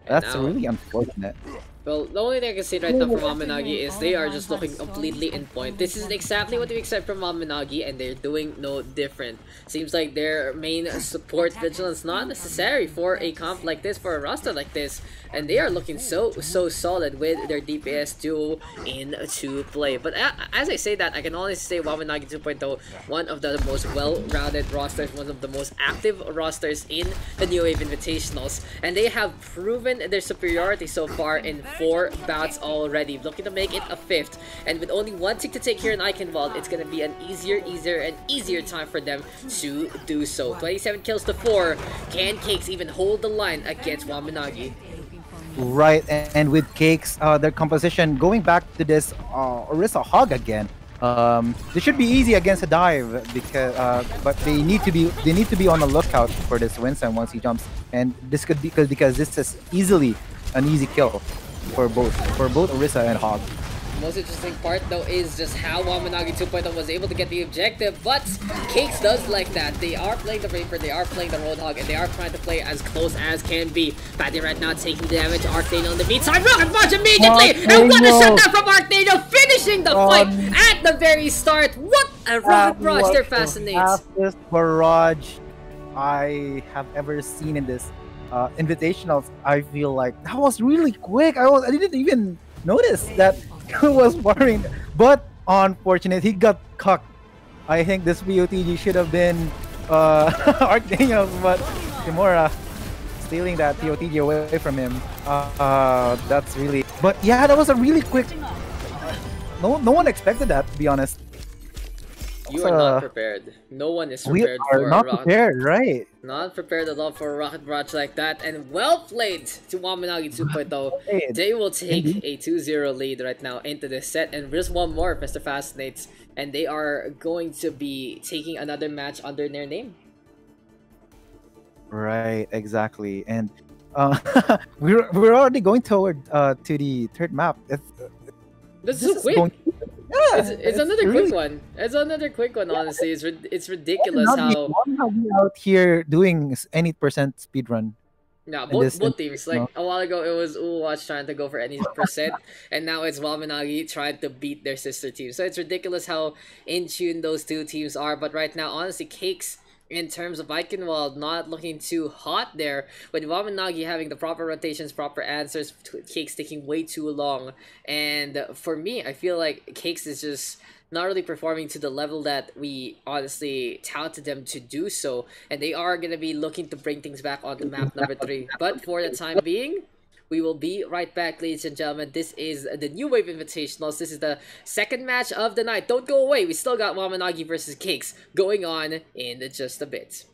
Speaker 2: That's really unfortunate.
Speaker 1: Well, the only thing I can say right now from Wamen Nagi is they are just looking completely in point. This is exactly what we expect from Wamen Nagi, and they're doing no different. Seems like their main support vigilance not necessary for a comp like this, for a roster like this, and they are looking so solid with their DPS duo into play. But as I say that, I can only say Wamen Nagi 2.0, one of the most well-rounded rosters, one of the most active rosters in the New Wave Invitationals, and they have proven their superiority so far in 4 bouts already, looking to make it a 5th. And with only 1 tick to take here in Eichenwalde, it's gonna be an easier time for them to do so. 27 kills to 4. Can Cakes even hold the line against Wamen Nagi?
Speaker 2: Right, and with Cakes, their composition going back to this Orisa Hog again. This should be easy against a dive because but they need to be on the lookout for this Winston once he jumps, and this could be because this is easily an easy kill for both Orisa and Hog.
Speaker 1: The most interesting part though is just how Wamen Nagi 2.0 was able to get the objective, but Cakes does like that. They are playing the Reaper, they are playing the Roadhog, and they are trying to play as close as can be. Patty right now taking damage, Archdaniel on the meantime, Rocket Punch immediately! And what a shutdown from Archdaniel, finishing the fight at the very start! What a Rocket Barrage there, Fascinate!
Speaker 2: The fastest barrage I have ever seen in this invitationals. I feel like that was really quick. I didn't even notice that he was worrying, but unfortunate he got cucked. I think this BOTG should have been Archdaniels, but Kimura stealing that POTG away from him. That's really. But yeah, that was a really quick. No one expected that, to be honest.
Speaker 1: You are not prepared. No one is
Speaker 2: We
Speaker 1: prepared
Speaker 2: are
Speaker 1: for a
Speaker 2: not
Speaker 1: rocket.
Speaker 2: prepared, right?
Speaker 1: Not prepared at all for a rocket barrage like that. And well played to Wamen Nagi 2.0. They will take a 2-0 lead right now into this set. And there's one more, Mr. Fascinates. And they are going to be taking another match under their name.
Speaker 2: Right, exactly. And we're already going toward to the third map.
Speaker 1: This is quick.
Speaker 2: Yeah,
Speaker 1: it's another really quick one. It's another quick one, honestly. It's ridiculous how
Speaker 2: we out here doing any percent speed run.
Speaker 1: yeah, both teams. Like a while ago, it was Uwatch trying to go for any percent, and now it's Wamen Nagi trying to beat their sister team. So it's ridiculous how in tune those two teams are. But right now, honestly, Cakes in terms of Eichenwalde not looking too hot there, with Wamen Nagi having the proper rotations, proper answers, Cakes taking way too long. And for me, I feel like Cakes is just not really performing to the level that we honestly touted them to do so, and they are going to be looking to bring things back onto map number 3. But for the time being, we will be right back, ladies and gentlemen. This is the New Wave Invitationals. This is the second match of the night. Don't go away. We still got Wamen Nagi versus Cakes going on in just a bit.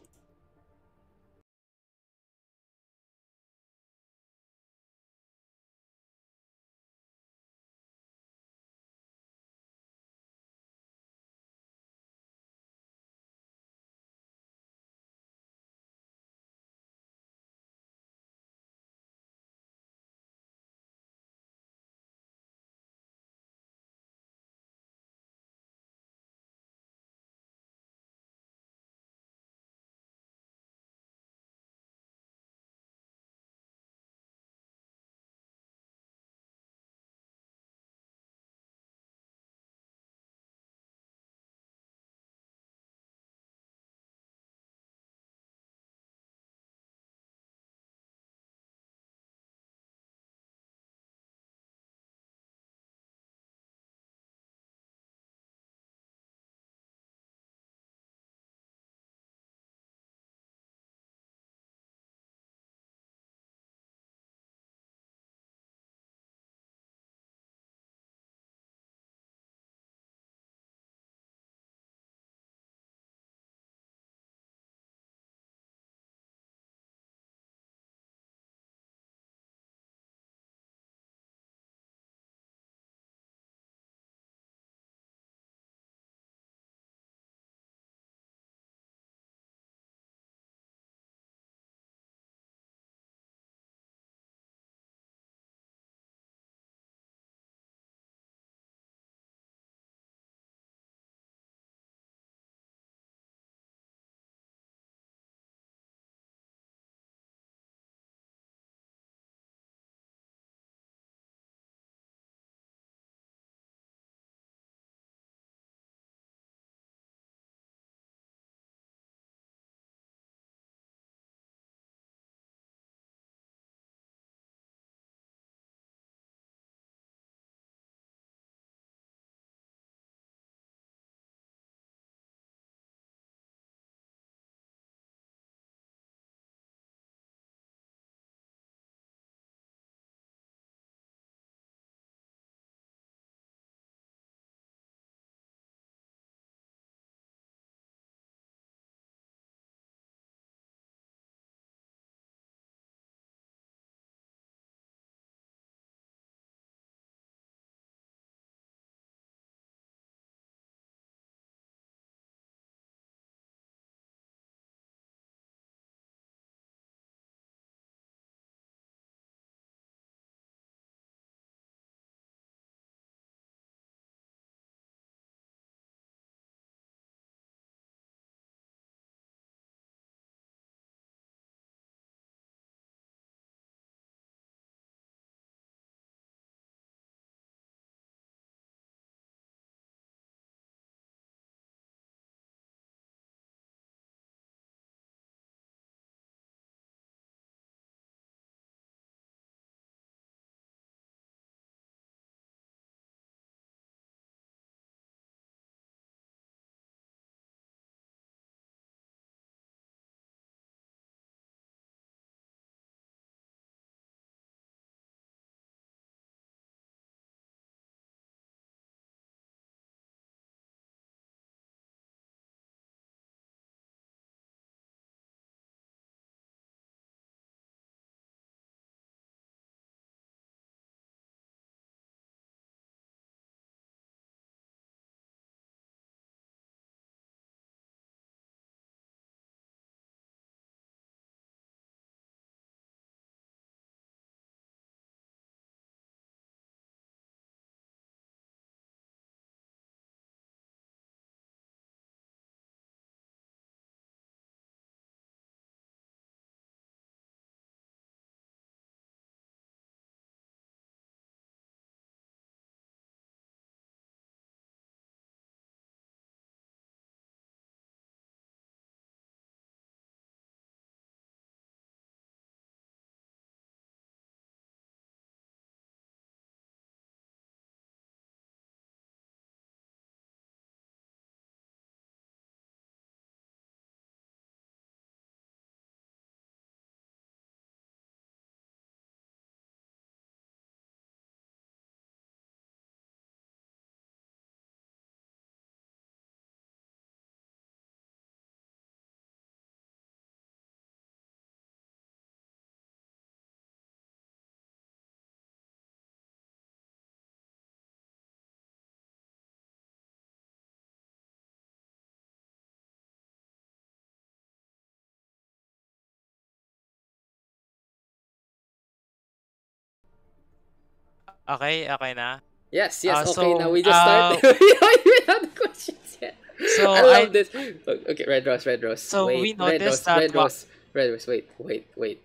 Speaker 3: Okay, okay na.
Speaker 1: Yes, yes.
Speaker 3: Uh,
Speaker 1: Okay, now
Speaker 3: so
Speaker 1: we just start.
Speaker 3: uh,
Speaker 1: We don't even have the questions yet. I
Speaker 3: so
Speaker 1: love
Speaker 3: I
Speaker 1: this. Okay, red rose, red rose.
Speaker 3: so we
Speaker 1: Wait, red
Speaker 3: noticed
Speaker 1: rose,
Speaker 3: that
Speaker 1: red rose, red rose. Wait, wait, wait.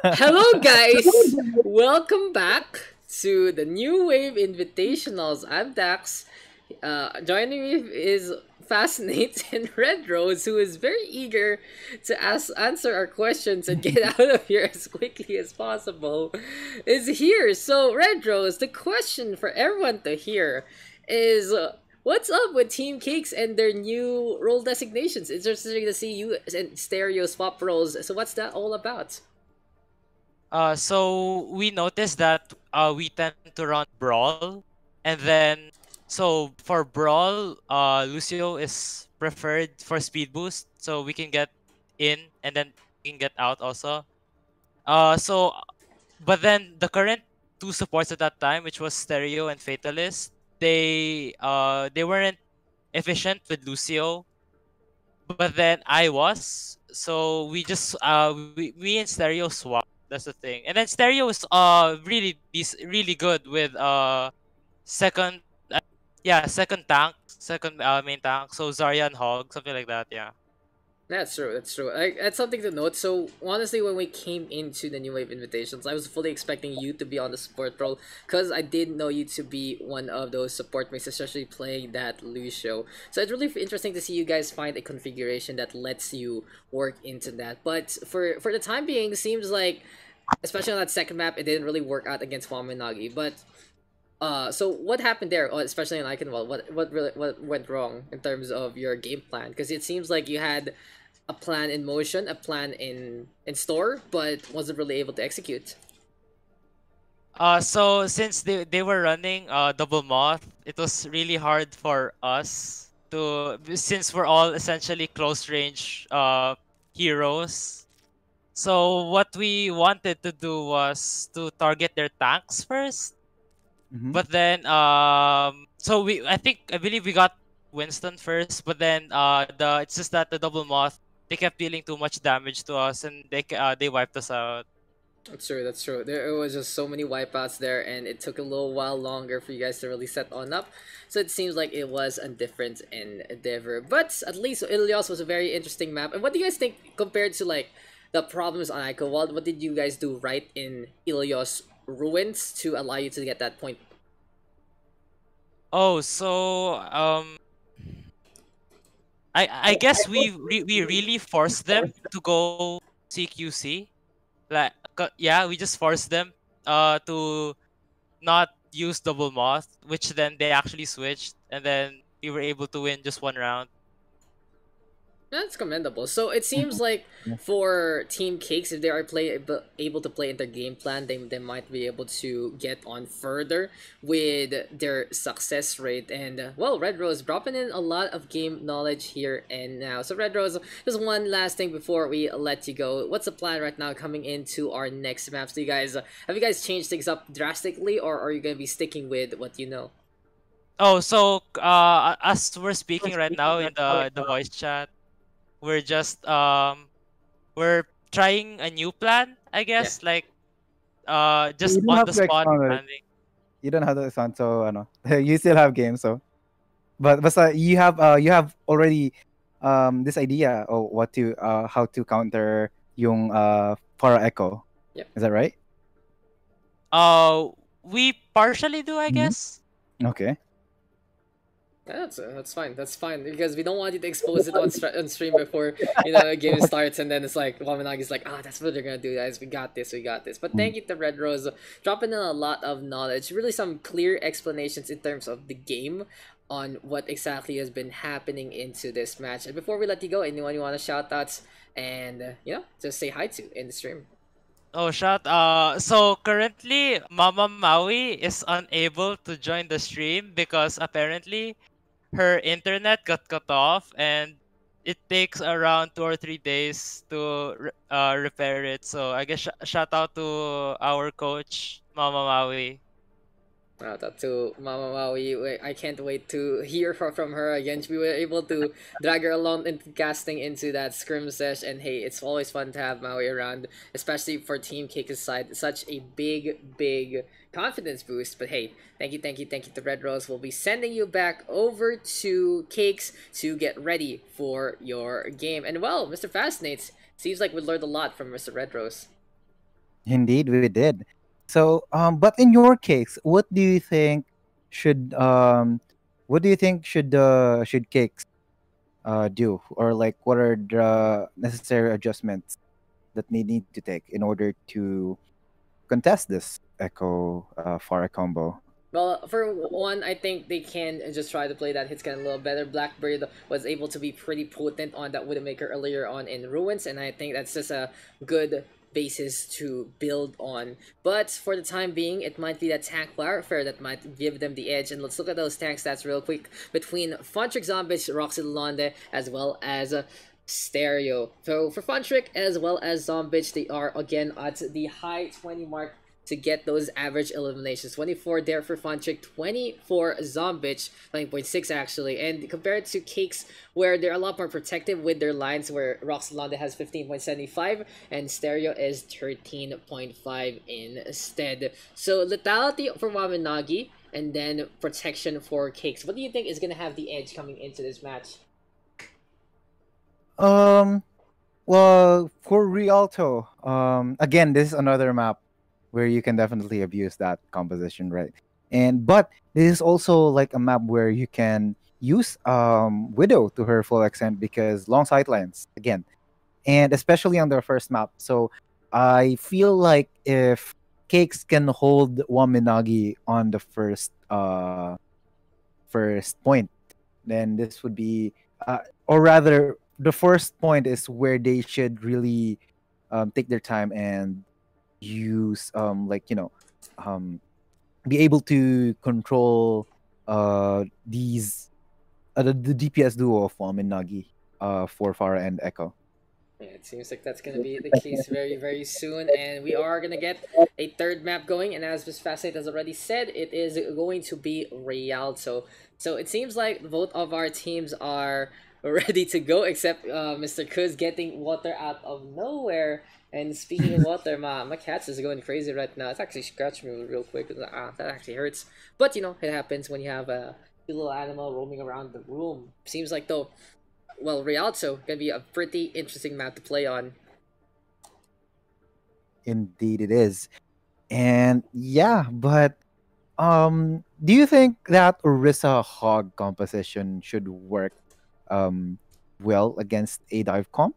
Speaker 1: Hello, guys. Welcome back to the New Wave Invitationals. I'm Dax. Joining me is Fascinate and Red Rose, who is very eager to answer our questions and get out of here as quickly as possible, is here. So, Red Rose, the question for everyone to hear is. What's up with Team Cakes and their new role designations? It's interesting to see you and Stereo swap roles. So what's that all about?
Speaker 3: so we noticed that we tend to run brawl, and then so for brawl, Lucio is preferred for speed boost, so we can get in and then we can get out also. So but then the current two supports at that time, which was Stereo and Fatalist, they weren't efficient with Lucio, but then I was. So we just me and Stereo swap. That's the thing. And then Stereo is really good with second yeah, second tank, second main tank. So Zarya and Hog, something like that, yeah.
Speaker 1: That's true. That's true. That's something to note. So honestly, when we came into the New Wave Invitations, I was fully expecting you to be on the support role because I did know you to be one of those support mates, especially playing that Lucio. So it's really interesting to see you guys find a configuration that lets you work into that. But for the time being, seems like, especially on that second map, it didn't really work out against Wamen Nagi. But so what happened there? Especially in Eichenwalde, what went wrong in terms of your game plan? Because it seems like you had a plan in motion, a plan in store, but wasn't really able to execute.
Speaker 3: So since they were running double moth, it was really hard for us to, since we're all essentially close range heroes. So what we wanted to do was to target their tanks first.
Speaker 2: Mhm.
Speaker 3: But then so I believe we got Winston first, but then the it's just that the double moth, they kept dealing too much damage to us, and they wiped us out.
Speaker 1: That's true. That's true. There was just so many wipeouts there, and it took a little while longer for you guys to really set on up. So it seems like it was a different endeavor. But at least Ilios was a very interesting map. And what do you guys think compared to like the problems on Eichenwalde? What did you guys do right in Ilios ruins to allow you to get that point?
Speaker 3: Oh, so I guess we really forced them to go CQC. Like yeah, we just forced them to not use double moth, which then they actually switched, and then we were able to win just one round.
Speaker 1: That's commendable. So it seems like
Speaker 2: Yeah.
Speaker 1: for Team Cakes, if they are able to play in their game plan, they might be able to get on further with their success rate. And well, Red Rose dropping in a lot of game knowledge here and now. So Red Rose, just one last thing before we let you go. What's the plan right now coming into our next maps? Do you guys have you guys changed things up drastically, or are you gonna be sticking with what you know?
Speaker 3: Oh, so as we're speaking right now in the voice chat, we're just we're trying a new plan, I
Speaker 1: Yeah.
Speaker 3: guess, like
Speaker 2: You
Speaker 3: just
Speaker 2: don't
Speaker 3: on
Speaker 2: have
Speaker 3: the
Speaker 2: to
Speaker 3: spot
Speaker 2: expound it.
Speaker 3: planning.
Speaker 2: You don't have to expound, so ano, you still have games, so but you have already this idea of what to how to counter yung Fara Echo.
Speaker 1: Yep.
Speaker 2: Is that right?
Speaker 3: Uh, we partially do, I
Speaker 2: Mhm.
Speaker 3: guess.
Speaker 2: Okay.
Speaker 1: That's fine. That's fine because we don't want you to expose it on on stream before a game starts, and then it's like Wamanagi's like, that's what they're gonna do, guys. We got this. We got this. But
Speaker 2: Mm.
Speaker 1: thank you to Red Rose, dropping in a lot of knowledge. Really, some clear explanations in terms of the game on what exactly has been happening into this match. And before we let you go, anyone you want to shout outs and just say hi to in the stream?
Speaker 3: Oh, shout. So currently, Mama Maui is unable to join the stream because apparently her internet got cut off, and it takes around 2 or 3 days to repair it. So I guess shout out to our coach, Mama Maui.
Speaker 1: Shout out to Mama Maui. I can't wait to hear from her again. We were able to drag her along into casting into that scrim sesh, and hey, it's always fun to have Maui around, especially for Team Cake's side. Such a big confidence boost. But hey, thank you to Red Rose. We'll be sending you back over to Cakes to get ready for your game. And well, Mr. Fascinates, seems like we learned a lot from Mr. Red Rose.
Speaker 2: Indeed, we did. So, but in your case, what do you think should cakes do, or like what are the necessary adjustments that they need to take in order to contest this Echo Pharah combo?
Speaker 1: Well, for one, I think they can just try to play that hitscan a little better. Blackbird was able to be pretty potent on that Widowmaker earlier on in Ruins, and I think that's just a good basis to build on. But for the time being, it might be that tank warfare that might give them the edge. And let's look at those tank stats real quick between Funtrick Zombies, Roxy Londe, as well as Stereo. So for Funtrick as well as Zombitch, they are again at the high 20 mark to get those average eliminations. 24 there for Funtrick, 20 for Zombitch, 9.6 actually. And compared to Cakes, where they're a lot more protective with their lines, where Roxalonde has 15.75 and Stereo is 13.5 instead. So lethality for Wamen Nagi, and then protection for Cakes. What do you think is going to have the edge coming into this match?
Speaker 2: Um, well, for Rialto, again, this is another map where you can definitely abuse that composition, right? And but this is also like a map where you can use Widow to her full extent because long sightlines again, and especially on their first map. So I feel like if Cakes can hold Waminagi on the first point, then this would be, or rather, the first point is where they should really take their time and use um, be able to control these the DPS duo of Wamen Nagi for Farah and Echo.
Speaker 1: Yeah, it seems like that's gonna be the case very soon, and we are gonna get a third map going. And as Miss Fascinate has already said, it is going to be Rialto. So it seems like both of our teams are ready to go, except Mr. Kuz getting water out of nowhere. And speaking of water, my cat is going crazy right now. It's actually scratched me real quick. That actually hurts. But you know, it happens when you have a little animal roaming around the room. Seems like though, well, Rialto gonna be a pretty interesting map to play on.
Speaker 2: Indeed, it is. And yeah, but do you think that Orisa Hog composition should work um, well against a dive comp?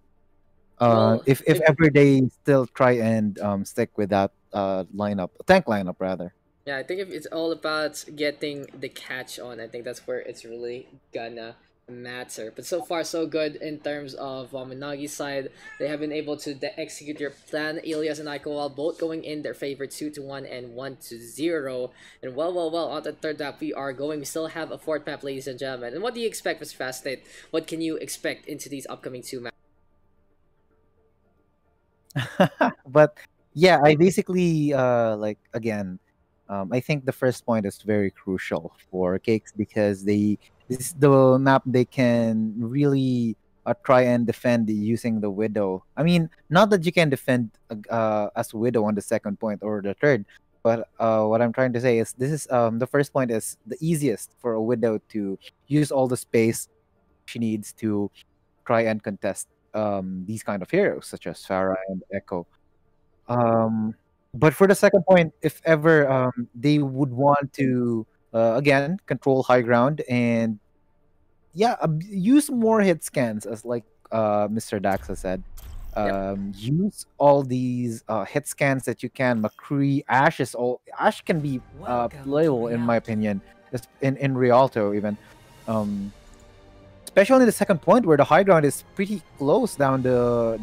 Speaker 1: Well,
Speaker 2: If ever they still try and stick with that lineup, tank lineup rather.
Speaker 1: yeah, I think if it's all about getting the catch on, I think that's where it's really gonna matter. But so far, so good in terms of Waminagi's side. They have been able to execute their plan. Ilios and Eichenwalde both going in their favor 2-1 and 1-0. And well, on the third map, we are going. We still have a fourth map, ladies and gentlemen. And what do you expect, Mr. Fastate? What can you expect into these upcoming two maps?
Speaker 2: But yeah, I basically like again, I think the first point is very crucial for Cakes because this is the map they can really try and defend using the Widow. I mean, not that you can defend as Widow on the second point or the third, but what I'm trying to say is this is the first point is the easiest for a Widow to use all the space she needs to try and contest these kind of heroes such as Farah and Echo. Um, but for the second point, if ever they would want to again control high ground and yeah, use more hit scans as like Mr. Dax has said.
Speaker 1: Yep.
Speaker 2: Use all these hit scans that you can. McCree, Ash can be
Speaker 4: Welcome to
Speaker 2: playable in my
Speaker 4: Rialto.
Speaker 2: opinion. In Rialto even. Um, Especially in the second point where the high ground is pretty close down the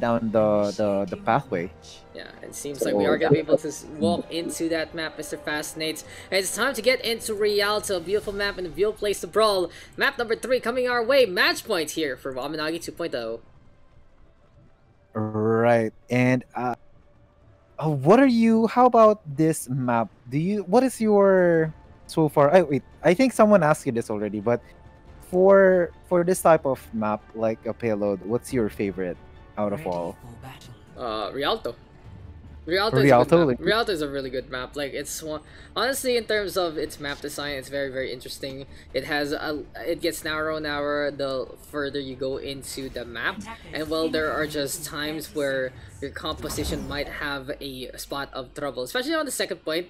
Speaker 2: pathway.
Speaker 1: Yeah, it seems like we
Speaker 2: So
Speaker 1: are gonna be able to walk into that map, Mr. Fascinates. And it's time to get into Rialto, a beautiful map and a beautiful place to brawl. Map number 3 coming our way. Match point here for Wamen Nagi 2.0.
Speaker 2: right, and what are you? How about this map? What is your so far. Wait, I think someone asked you this already, but for this type of map, like a payload, what's your favorite out of all?
Speaker 1: Rialto. Rialto is a good
Speaker 2: Rialto,
Speaker 1: map.
Speaker 2: like,
Speaker 1: Rialto is a really good map. Like it's one, honestly, in terms of its map design, it's very interesting. It gets narrower and narrower the further you go into the map, and well, there are just times where your composition might have a spot of trouble, especially on the second point.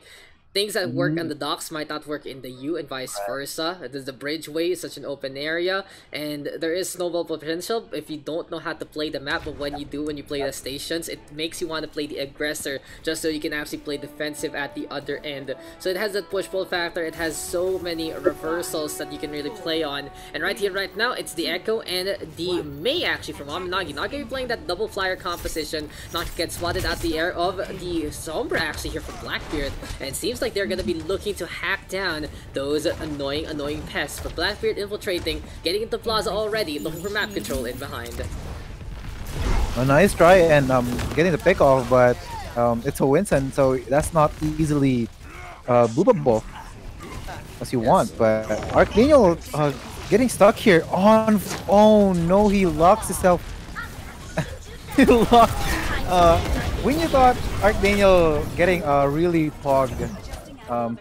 Speaker 1: Things that work on the docks might not work in the U and vice versa. The bridgeway is such an open area, and there is snowball potential if you don't know how to play the map. But when you do, when you play the stations, it makes you want to play the aggressor just so you can actually play defensive at the other end. So it has that push-pull factor. It has so many reversals that you can really play on. And right here, right now, it's the Echo and the Mei actually from Wamen Nagi. Not gonna be playing that double flyer composition. Not get spotted out the air of the Sombra actually here from Blackbeard, and it seems like they're gonna be looking to hack down those annoying pests. But Blackbeard infiltrating, getting into Plaza already, looking for map control in behind.
Speaker 2: a nice try and getting the pick off, but it's a Winston, so that's not easily boopable as you want. But Archdaniel getting stuck here on. Oh no, he locks himself. He locked. When you thought Archdaniel getting a really pog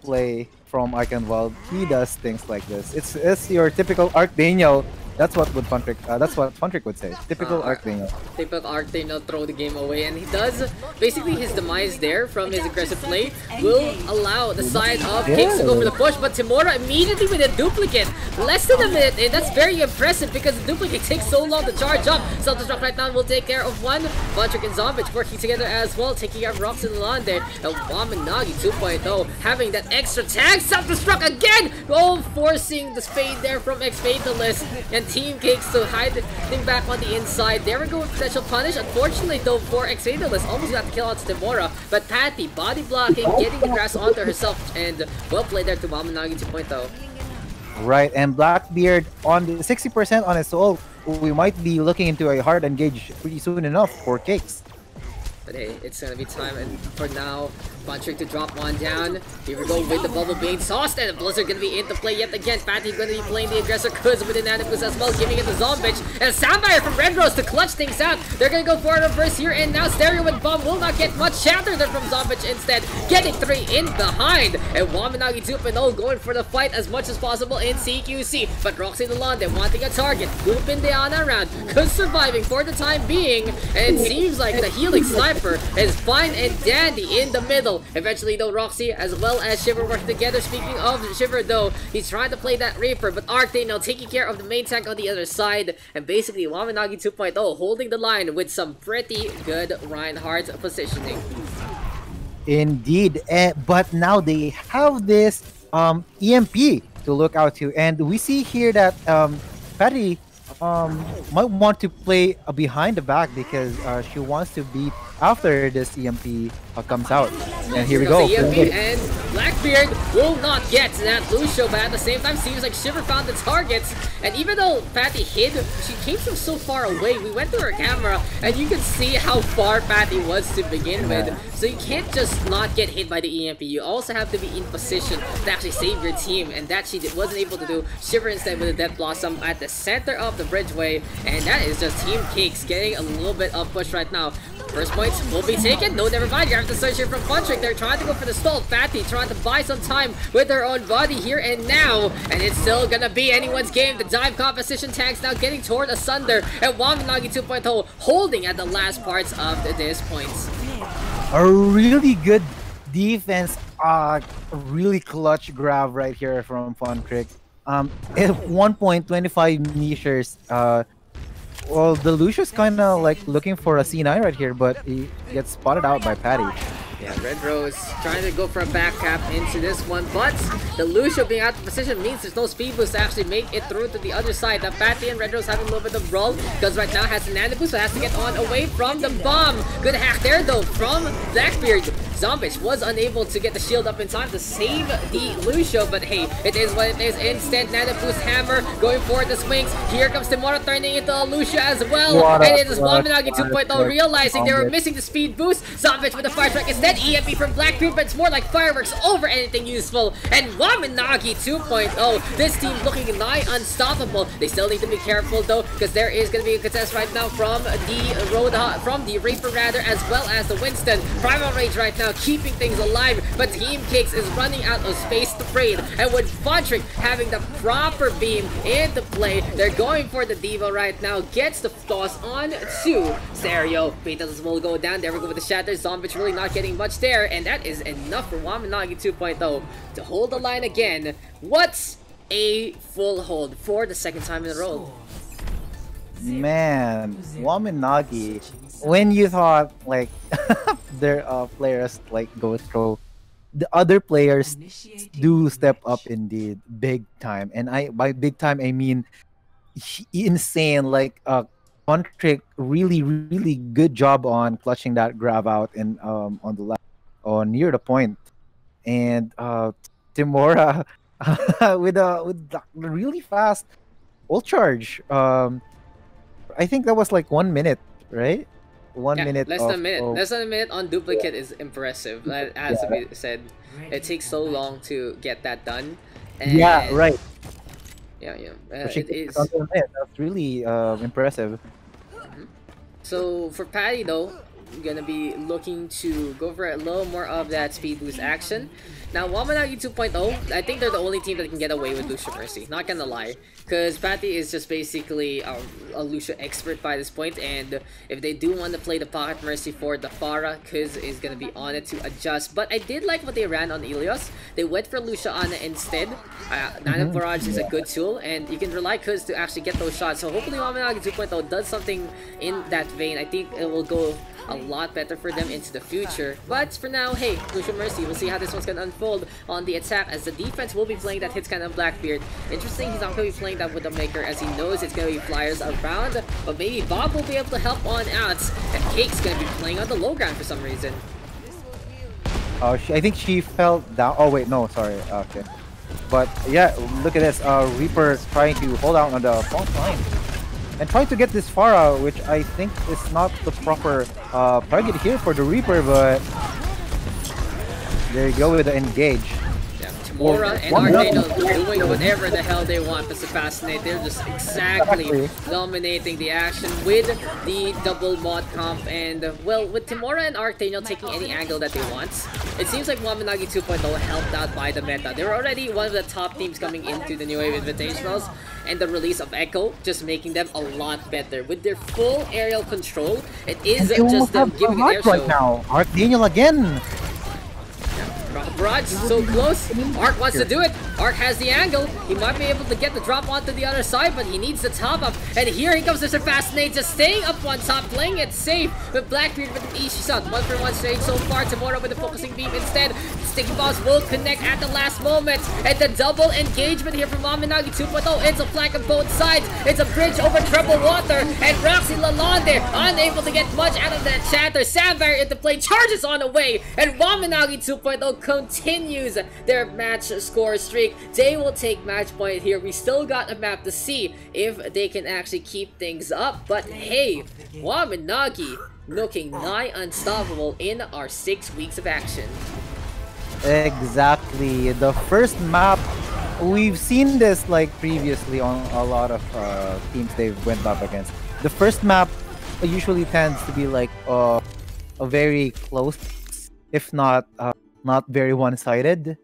Speaker 2: play from Eichenwalde, he does things like this. It's your typical Archdaniel. That's what Funtrick would say. Typical Archdaniel.
Speaker 1: Typical Archdaniel throw the game away, and he does. Basically, his demise there from his aggressive play will allow the side of Kicks to go for the push, but Timura immediately with a duplicate. Less than a minute, and that's very impressive because the duplicate takes so long to charge up. Self-destruct right now will take care of one. Funtrick and Zombich working together as well, taking care of Rocks in the lawn there. And Wamen Nagi 2.0 having that extra tag. Self-destruct again! Oh, forcing the spade there from Ex-Fatalist. And Team Cakes to hide him back on the inside. There we go with potential punish. Unfortunately though for Ex-Fatalist, almost got to kill out Timura. But Patty body blocking, getting the grass onto herself, and well played there to Wamen Nagi 2.0.
Speaker 2: Right, and Blackbeard on the 60% on his soul. We might be looking into a hard engage pretty soon enough for Cakes.
Speaker 1: But hey, it's gonna be time, and for now, Funtrick to drop one down. Here we go with the bubble being tossed, and Blizzard gonna be into play yet again. Patty gonna be playing the aggressor Kuz with Inanimus as well, giving it to Zombich. And Soundfire from Red Rose to clutch things out. They're gonna go for a reverse here, and now Stereo with Bomb will not get much shatter there from Zombich instead, getting 3 in behind. And Wamen Nagi 2.0 going for the fight as much as possible in CQC. But Roxy Delonde wanting a target, looping Diana around. Kuz surviving for the time being, and it seems like the healing sniper is fine and dandy in the middle. Eventually though, Roxy as well as Shiver working together. Speaking of Shiver though, he's trying to play that Reaper, but Archdaniel taking care of the main tank on the other side, and basically Wamen Nagi 2.0 holding the line with some pretty good Reinhardt positioning.
Speaker 2: Indeed, but now they have this EMP to look out to, and we see here that Patty might want to play behind the back because she wants to beat after this EMP comes out. And here we go.
Speaker 1: EMP, and Blackbeard will not get that Lucio, but at the same time seems like Shiver found the targets. And even though Patty hid, she came from so far away. We went to her camera and you can see how far Patty was to begin with. So you can't just not get hit by the EMP. You also have to be in position to actually save your team, and that she wasn't able to do. Shiver instead with a Death Blossom at the center of the bridgeway, and that is just Team Cakes getting a little bit of push right now. First points will be taken. No, never mind. You have to search here from Funtrick. They're trying to go for the stall. Fatty trying to buy some time with their own body here and now. And it's still gonna be anyone's game. The dive composition tanks now getting toward asunder. And Wamen Nagi 2.0 holding at the last parts of this points.
Speaker 2: A really good defense. Really clutch grab right here from Funtrick. At 1.25 meters. Well, the Lucius kind of like looking for a C9 right here, but he gets spotted out by Patty.
Speaker 1: Yeah, Red Rose trying to go for a back cap into this one, but the Lucio being out of position means there's no speed boost to actually make it through to the other side. The Patty and Red Rose having a little bit of brawl because right now has an nano boost, so has to get on away from the bomb. Good hack there though from Blackbeard. Zombich was unable to get the shield up in time to save the Lucio, but hey, it is what it is. Instant Nano Boost Hammer going for the swings. Here comes Timora turning into a Lucio as well. And it is Wamen Nagi 2.0 realizing they were missing the speed boost. Zombich with the fire strike instead. EMP from Blackbeard, but it's more like fireworks over anything useful. And Wamen Nagi 2.0, this team looking nigh unstoppable. They still need to be careful though, because there is going to be a contest right now from the Reaper rather, as well as the Winston. Primal Rage right now keeping things alive, but Team Kicks is running out of space to trade. And with Fontrick having the proper beam into play, they're going for the Diva right now. Gets the toss on to Stereo. Beatles will go down. There we go with the Shatter. Zombich really not getting much there, and that is enough for Wamen Nagi 2.0 to hold the line again. What's a full hold for the second time in a row?
Speaker 2: Man, Wamen Nagi, when you thought like their players like go through, the other players do step up indeed, big time. And by big time I mean insane. Like Contrick really good job on clutching that grab out and on the left or near the point. And Timora with the really fast ult charge. I think that was like 1 minute, right? One
Speaker 1: Yeah,
Speaker 2: minute
Speaker 1: less
Speaker 2: of,
Speaker 1: than a minute.
Speaker 2: of
Speaker 1: Less than a minute on duplicate is impressive. As we said, it takes so long to get that done. And
Speaker 2: yeah, right.
Speaker 1: Yeah.
Speaker 2: She
Speaker 1: It is.
Speaker 2: under a minute. That's really impressive.
Speaker 1: So for Patty though, gonna be looking to go for a little more of that speed boost action. Now Wamen Nagi 2.0, I think they're the only team that can get away with Lucio Mercy, not gonna lie. Because Patty is just basically a Lucio expert by this point, and if they do want to play the Pocket Mercy for the Pharah, Kuz is gonna be on it to adjust. But I did like what they ran on Ilios. They went for Lucio Ana instead. Nano Barrage is a good tool, and you can rely Kuz to actually get those shots. So hopefully Wamen Nagi 2.0 does something in that vein. I think it will go a lot better for them into the future. But for now, hey, Lucio Mercy, we'll see how this one's gonna unfold on the attack, as the defense will be playing that hits kind of Blackbeard. Interesting, he's not gonna be playing that with the Maker, as he knows it's gonna be flyers around, but maybe Bob will be able to help on out, and Cake's gonna be playing on the low ground for some reason.
Speaker 2: Oh, I think she fell down. Oh wait, no, sorry. Okay, but yeah, look at this. Reaper trying to hold out on the front line and trying to get this Pharah, which I think is not the proper target here for the Reaper, but there you go with the engage.
Speaker 1: Yeah, Timora and Archangel doing whatever the hell they want with the Fascinate. They're just exactly dominating the action with the double mod comp, and well, with Timora and Archangel taking any angle that they want, it seems like Wamen Nagi 2.0 helped out by the meta. They're already one of the top teams coming into the New Wave Invitationals, and the release of Echo just making them a lot better. With their full aerial control, it is just them giving an air show.
Speaker 2: Right now, Archangel again.
Speaker 1: Barrage is so close. Arc wants to do it. Arc has the angle. He might be able to get the drop onto the other side, but he needs the top up. And here he comes, Mr. Fascinate, just staying up on top, playing it safe. But Blackbeard with an easy shot. 1-for-1 trade so far. Timora with the focusing beam instead. Sticky Boss will connect at the last moment. And the double engagement here from Wamen Nagi 2.0. It's a flank on both sides. It's a bridge over troubled water. And Roxy Lalonde unable to get much out of that shatter. Sambar into play, charges on the way. And Wamen Nagi 2.0 continues their match score streak. They will take match point here. We still got a map to see if they can actually keep things up. But hey, Wamen Nagi looking nigh unstoppable in our 6 weeks of action.
Speaker 2: Exactly. The first map, we've seen this like previously on a lot of teams they've went up against. The first map usually tends to be like a very close, if not very one-sided.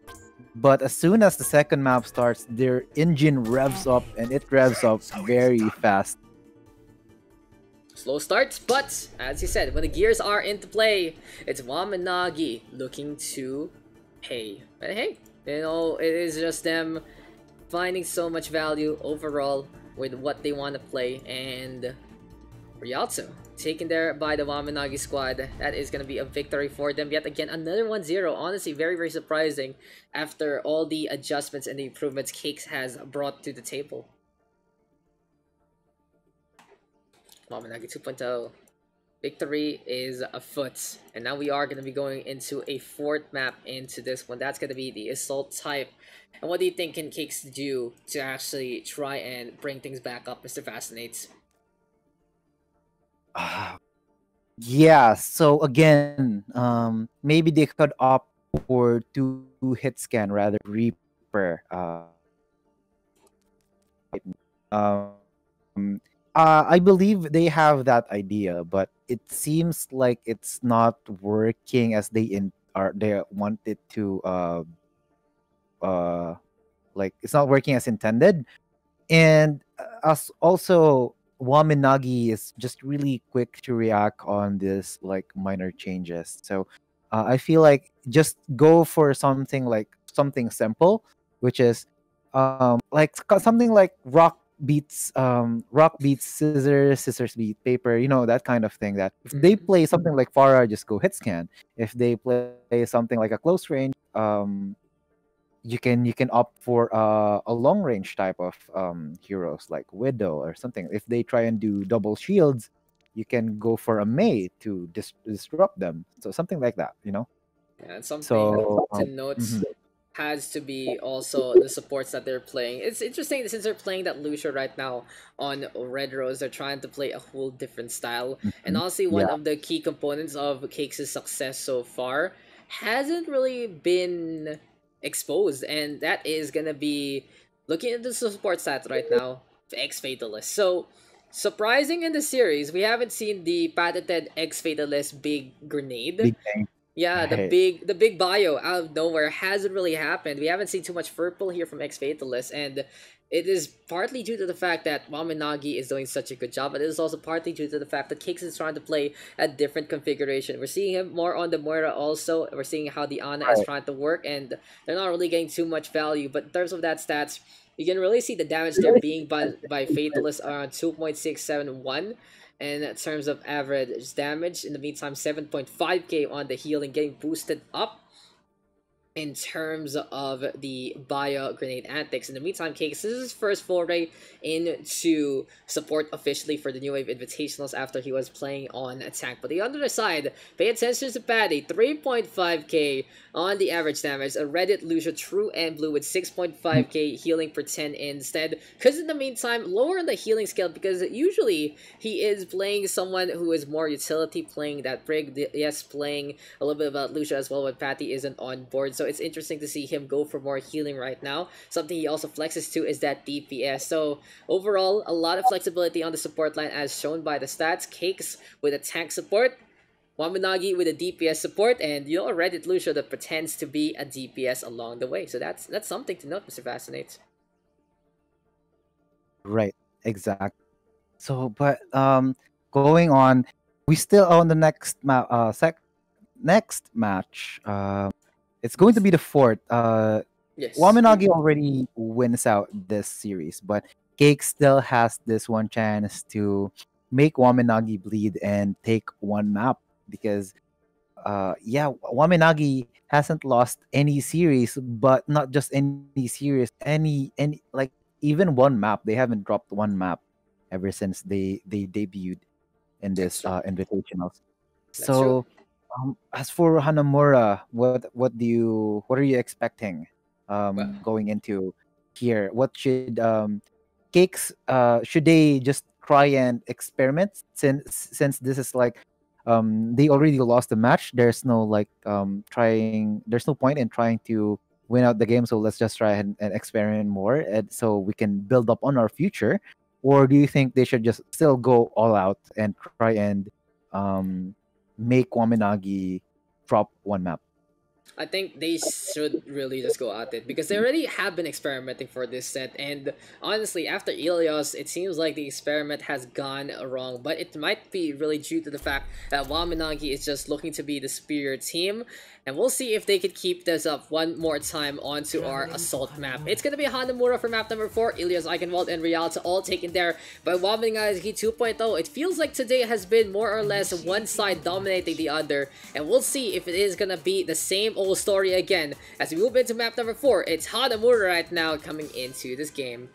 Speaker 2: But as soon as the second map starts, their engine revs up, and it revs up very fast.
Speaker 1: Slow start, but as you said, when the gears are into play, it's Wamen Nagi looking to pay. But hey, you know, it is just them finding so much value overall with what they want to play, and Rialto taken there by the Wamen Nagi squad. That is going to be a victory for them. Yet again, another 1-0. Honestly, very surprising after all the adjustments and the improvements Cakes has brought to the table. Wamen Nagi 2.0 Victory is afoot. And now we are going to be going into a fourth map into this one. That's going to be the Assault type. And what do you think can Cakes do to actually try and bring things back up, Mr. Fascinates?
Speaker 2: Ah, yeah. So again, maybe they could opt for two hit scan rather Reaper. I believe they have that idea, but it seems like it's not working as they want it to uh like it's not working as intended. And as also Wamen Nagi is just really quick to react on this like minor changes. So I feel like just go for something simple, which is something like rock beats scissors, scissors beat paper, that kind of thing. That if they
Speaker 1: Mm-hmm.
Speaker 2: play something like Farah, just go hit scan. If they play something like a close range, you can opt for a long range type of heroes like Widow or something. If they try and do double shields, you can go for a Mei to disrupt them. So something like that.
Speaker 1: Yeah, and something
Speaker 2: So
Speaker 1: to note
Speaker 2: mhm,
Speaker 1: has to be also the supports that they're playing. It's interesting that since they're playing that Lucia right now on Red Rose, they're trying to play a whole different style. And
Speaker 2: mhm,
Speaker 1: honestly, one
Speaker 2: yeah,
Speaker 1: of the key components of Cakes' success so far hasn't really been exposed, and that is gonna be looking at the support stats right now, X Fatalist. So surprising in the series, we haven't seen the patented X Fatalist big grenade.
Speaker 2: big thing,
Speaker 1: Yeah, the
Speaker 2: right?
Speaker 1: big bio out of nowhere hasn't really happened. We haven't seen too much purple here from Ex Fatalist, and it is partly due to the fact that Wamen Nagi is doing such a good job, but it is also partly due to the fact that Cakes is trying to play a different configuration. We're seeing him more on the Moira also. We're seeing how the Ana is
Speaker 2: Right,
Speaker 1: trying to work, and they're not really getting too much value. But in terms of that stats, you can really see the damage there being by Fatalist around 2.671 in terms of average damage. In the meantime, 7.5k on the healing getting boosted up in terms of the bio grenade antics. In the meantime, Cakes, this is his first foray into support officially for the New Wave Invitationals after he was playing on a tank. But the other side, pay attention to Patty, 3.5k on the average damage, a Reddit Lucia True and Blue with 6.5k healing per 10 instead. Because in the meantime, lower on the healing scale because usually he is playing someone who is more utility, playing that Brig, yes, playing a little bit about Lucia as well when Patty isn't on board. So it's interesting to see him go for more healing right now. Something he also flexes to is that DPS. So overall, a lot of flexibility on the support line as shown by the stats. Cakes with a tank support, Wamen Nagi with a DPS support, and a Reddit Lucia that pretends to be a DPS along the way. So that's something to note, Mr. Fascinate.
Speaker 2: right, exactly. So, but going on, we still on the next match. It's going to be the fourth.
Speaker 1: Yes.
Speaker 2: Waminagi already wins out this series, but Cake still has this one chance to make Waminagi bleed and take one map because yeah, Waminagi hasn't lost any series, but not just any series, any like even one map. They haven't dropped one map ever since they debuted in
Speaker 1: That's
Speaker 2: this
Speaker 1: true.
Speaker 2: invitationals.
Speaker 1: That's true.
Speaker 2: So as for Hanamura, what are you expecting
Speaker 1: Well,
Speaker 2: going into here? What should Cakes should they just try and experiment since this is like they already lost the match. There's no point in trying to win out the game, so let's just try and experiment more and so we can build up on our future. Or do you think they should just still go all out and try and um make Waminagi drop one map?
Speaker 1: I think they should really just go at it because they already have been experimenting for this set, and honestly, after Ilios, it seems like the experiment has gone wrong. But it might be really due to the fact that Waminagi is just looking to be the superior team, and we'll see if they could keep this up one more time onto our assault map. It's gonna be Hanamura for map number 4, Ilios, Eichenwalde, and Rialto all taken there by Wamen Nagi 2.0. It feels like today has been more or less one side dominating the other, and we'll see if it is gonna be the same old story again. As we move into map number 4, it's Hanamura right now coming into this game.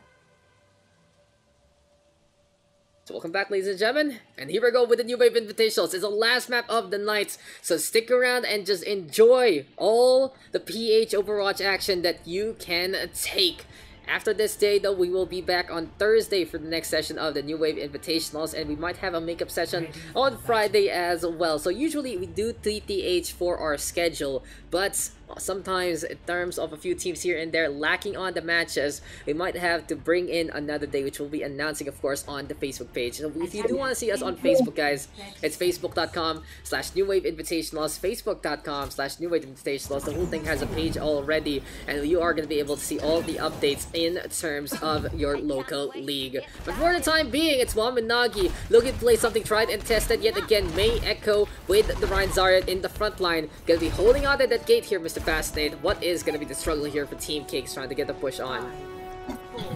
Speaker 1: So welcome back, ladies and gentlemen, and here we go with the New Wave Invitationals. It's the last map of the night, so stick around and just enjoy all the PH Overwatch action that you can take. After this day, though, we will be back on Thursday for the next session of the New Wave Invitationals, and we might have a makeup session on Friday as well. So usually we do 3TH for our schedule, but sometimes in terms of a few teams here and there lacking on the matches, we might have to bring in another day, which we'll be announcing, of course, on the Facebook page. So if you do want to see us on Facebook, guys, it's facebook.com/New Wave Invitationals, facebook.com/New Wave Invitationals. The whole thing has a page already, and you are going to be able to see all the updates in terms of your local league. But for the time being, it's Wamen Nagi looking to play something tried and tested yet again. May Echo with the Ryan Zarya in the front line. Gonna be holding on to that gate here, Mr. Fascinate. What is gonna be the struggle here for Team Cakes trying to get the push on?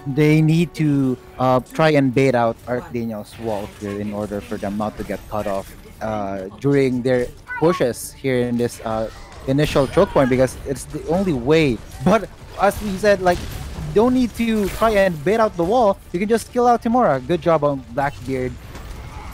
Speaker 2: They need to try and bait out Archdaniel's wall here in order for them not to get cut off during their pushes here in this initial choke point, because it's the only way. But as we said, like, don't need to try and bait out the wall. You can just kill out Timora. Good job on Blackbeard,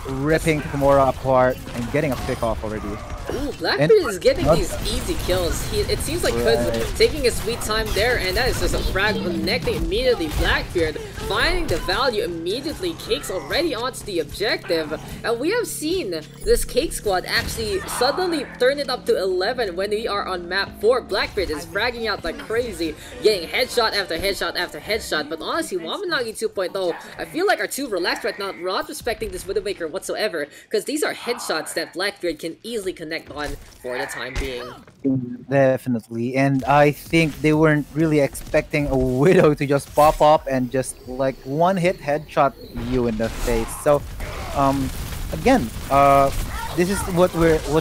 Speaker 2: ripping Timora apart and getting a pick off already.
Speaker 1: Ooh, Blackbeard is getting these easy kills. It seems like Kud's taking his sweet time there, and that is just a frag connecting immediately. Blackbeard finding the value immediately. Cakes already onto the objective, and we have seen this Cake squad actually suddenly turn it up to 11 when we are on map 4. Blackbeard is fragging out like crazy, getting headshot after headshot after headshot. But honestly, Wamen Nagi 2.0, I feel like are too relaxed right now, not respecting this Widowmaker whatsoever, because these are headshots that Blackbeard can easily connect on for the time being.
Speaker 2: Definitely, and I think they weren't really expecting a Widow to just pop up and just like one hit headshot you in the face. So again, this is what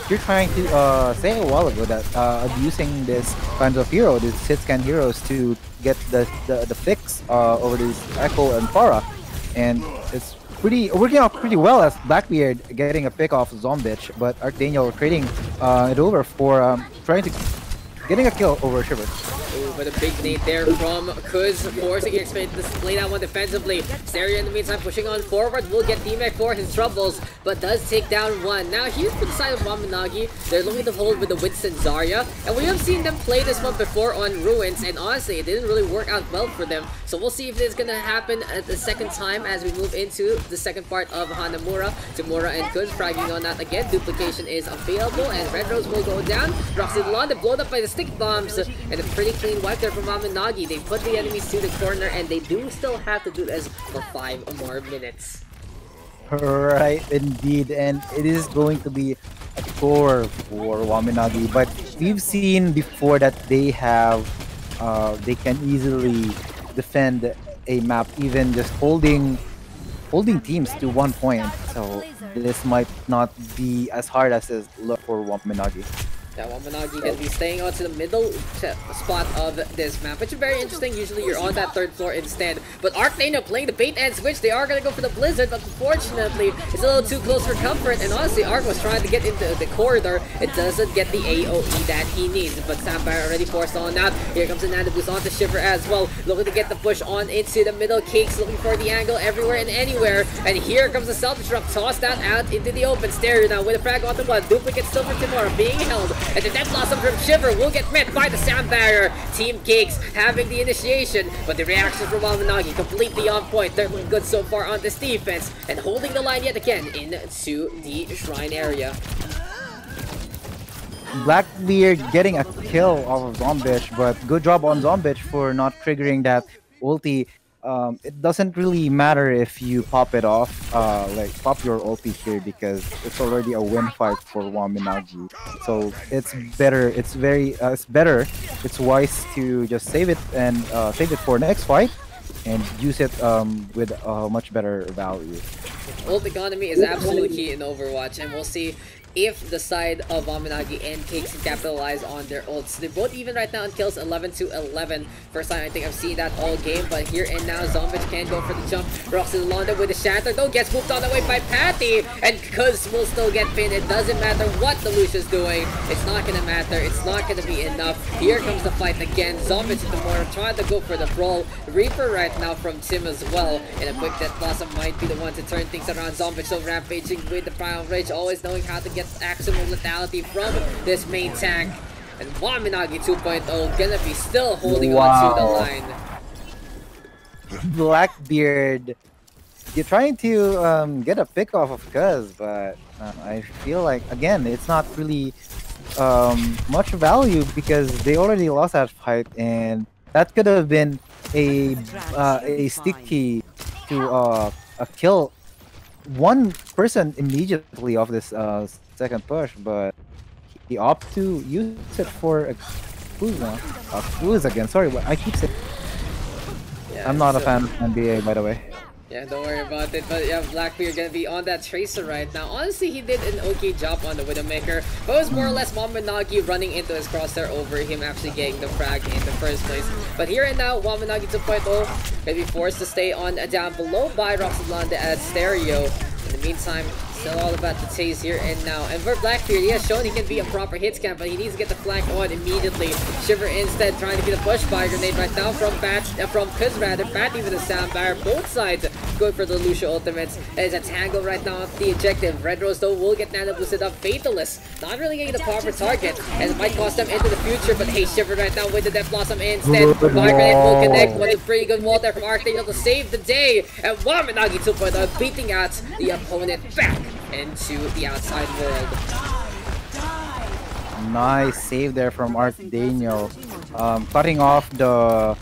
Speaker 2: you're trying to say a while ago, that abusing this kinds of hero, these hit scan heroes, to get the fix over these Echo and Pharah, and it's working out pretty well as Blackbeard getting a pick off Zombitch, but Archdaniel trading it over for getting a kill over Shiver.
Speaker 1: Ooh, but a big nade there from Kuz, forcing X-Men to play that one defensively. Stereo in the meantime pushing on forward, will get D-Mac for his troubles, but does take down one. Now here's for the side of Wamen Nagi, they're looking to hold with the Winston Zarya, and we have seen them play this one before on Ruins, and honestly it didn't really work out well for them. So we'll see if this is gonna happen at the second time as we move into the second part of Hanamura. Tamura and Kuz fragging on that again. Duplication is available, and Red Rose will go down. Roxy Landa blown up by the stick bombs, and a pretty clean wipe there from Wamen Nagi. They put the enemies to the corner, and they do still have to do this for 5 more minutes.
Speaker 2: Right, indeed, and it is going to be a core for Wamen Nagi, but we've seen before that they can easily defend a map, even just holding teams to 1 point. So this might not be as hard as it looks for Wamen Nagi.
Speaker 1: Wamen Nagi gonna be staying onto the middle spot of this map, which is very interesting. Usually you're on that 3rd floor instead. But Archdaniel playing the bait and switch. They are gonna go for the Blizzard, but unfortunately it's a little too close for comfort. And honestly, Arc was trying to get into the corridor. It doesn't get the AoE that he needs. But Sampire already forced on out. Here comes another boost onto Shiver as well. Looking to get the push on into the middle. Cakes looking for the angle everywhere and anywhere. And here comes the self-destruct. Toss that out into the open. Stereo now with a frag onto one. Duplicate still for Timora being held. And the Death Blossom from Shiver will get met by the Sound Barrier. Team Cakes having the initiation, but the reactions from Wamen Nagi completely on point. They're looking good so far on this defense, and holding the line yet again into the Shrine area.
Speaker 2: Blackbeard getting a kill off of Zombitch, but good job on Zombitch for not triggering that ulti. It doesn't really matter if you pop it off, like pop your ulti here, because it's already a win fight for Wamen Nagi. So it's better. It's wise to just save it and save it for next fight and use it with much better value.
Speaker 1: Ult economy is absolutely key in Overwatch, and we'll see if the side of Wamen Nagi and Cakes can capitalize on their ults. They're both even right now on kills, 11 to 11. First time I think I've seen that all game, but here and now Zombich can go for the jump. Roxanne with the shatter though, gets moved on the way by Patty, and Kuz will still get pinned. It doesn't matter what the Lucia's doing. It's not gonna matter. It's not gonna be enough. Here comes the fight again. Zombich with the mortar trying to go for the brawl. Reaper right now from Tim as well, and a quick Death Blossom might be the one to turn things around. Zombich still rampaging with the Primal Rage, always knowing how to get maximum lethality from this main tank. And Wamen Nagi 2.0 gonna be still holding on to the line.
Speaker 2: Blackbeard, you're trying to get a pick off of Cuz, but I feel like, again, it's not really much value because they already lost that fight, and that could have been a sticky to kill one person immediately off this second push, but he opted to use it for a cruise again. Sorry, I keep saying.
Speaker 1: Yeah,
Speaker 2: I'm not a fan of NBA, by the way.
Speaker 1: Yeah, don't worry about it. But yeah, Blackbeard gonna be on that Tracer right now. Honestly, he did an okay job on the Widowmaker, but it was more or less Wamen Nagi running into his crosshair over him actually getting the frag in the first place. But here and now, Wamen Nagi 2.0 gonna be forced to stay on down below by Roxanne at Stereo. In the meantime, still all about the chase here and now. And for Blackbeard, he has shown he can be a proper hit scan, but he needs to get the flank on immediately. Shiver instead trying to get a push fire grenade right now from Kuz rather. Patty with a sound barrier. Both sides going for the Lucia ultimates. There's a tangle right now of the objective. Red Rose though will get nano boosted up. Fatalist not really getting the proper target, and it might cost them into the future. But hey, Shiver right now with the Death Blossom instead. Fire grenade will connect. What a pretty good wall there from Archdale to save the day. And Wamen Nagi 2.0 beating out the opponent back into the outside world.
Speaker 2: Nice save there from Archdaniel, cutting off the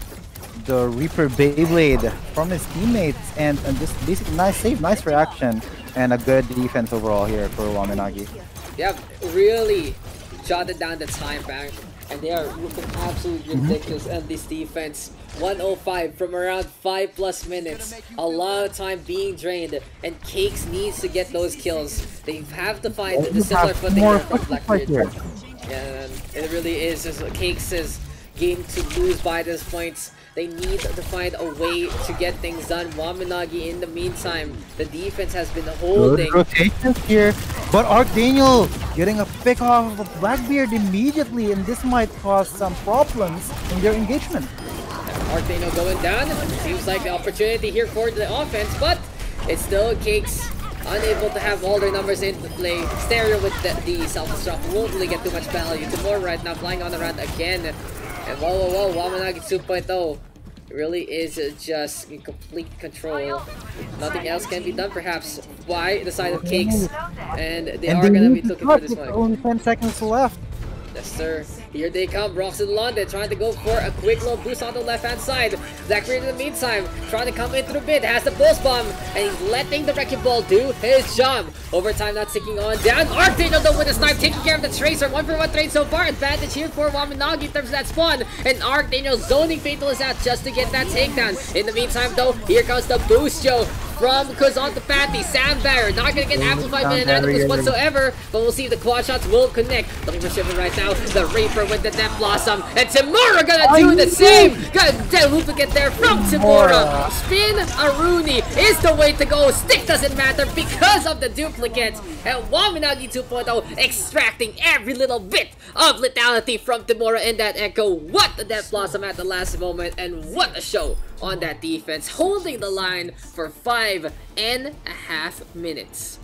Speaker 2: Reaper Beyblade from his teammates, and just basically nice save, nice reaction, and a good defense overall here for Wamen Nagi.
Speaker 1: Yeah, really jotted down the time back, and they are looking absolutely ridiculous on this defense. 105 from around 5+ minutes. A lot of time being drained, and Cakes needs to get those kills. They have to find the similar footing here from Blackbeard. Yeah, it really is just Cakes' game to lose by this point. They need to find a way to get things done. Wamen Nagi in the meantime, the defense has been holding.
Speaker 2: Good rotations here, but Archdaniel getting a pick off of Blackbeard immediately, and this might cause some problems in their engagement.
Speaker 1: Archdaniel going down. Seems like the opportunity here for the offense, but it's still Cakes unable to have all their numbers into play. Stereo with the self-destruct won't really get too much value. Timur right now flying on the run again. And whoa, Wamen Nagi 2.0 really is just in complete control. Nothing else can be done perhaps by the side of Cakes. And they are going to be looking for this one.
Speaker 2: Only 10 seconds left.
Speaker 1: Yes, sir. Here they come. Roxanne trying to go for a quick little boost on the left-hand side. Blackbeard in the meantime trying to come in through mid. Has the pulse bomb, and he's letting the Wrecking Ball do his job. Overtime not sticking on down. Archdaniel though with a snipe, taking care of the Tracer. 1-for-1 trade so far. Advantage here for Wamen Nagi in terms of that spawn. And Archdaniel zoning Fatalist out just to get that takedown. In the meantime though, here comes the boost, Joe. From Kuz on to Patty, Sand Barrier, not gonna get amplified by an animals whatsoever, but we'll see if the quad shots will connect. Looking for Shiver right now, the Reaper with the Death Blossom, and Timura gonna do the same! Got a duplicate there from Timura. Spin Aruni is the way to go. Stick doesn't matter because of the duplicate. And Wamen Nagi 2.0 extracting every little bit of lethality from Timura in that Echo. What the Death Blossom at the last moment, and what a show on that defense, holding the line for 5.5 minutes.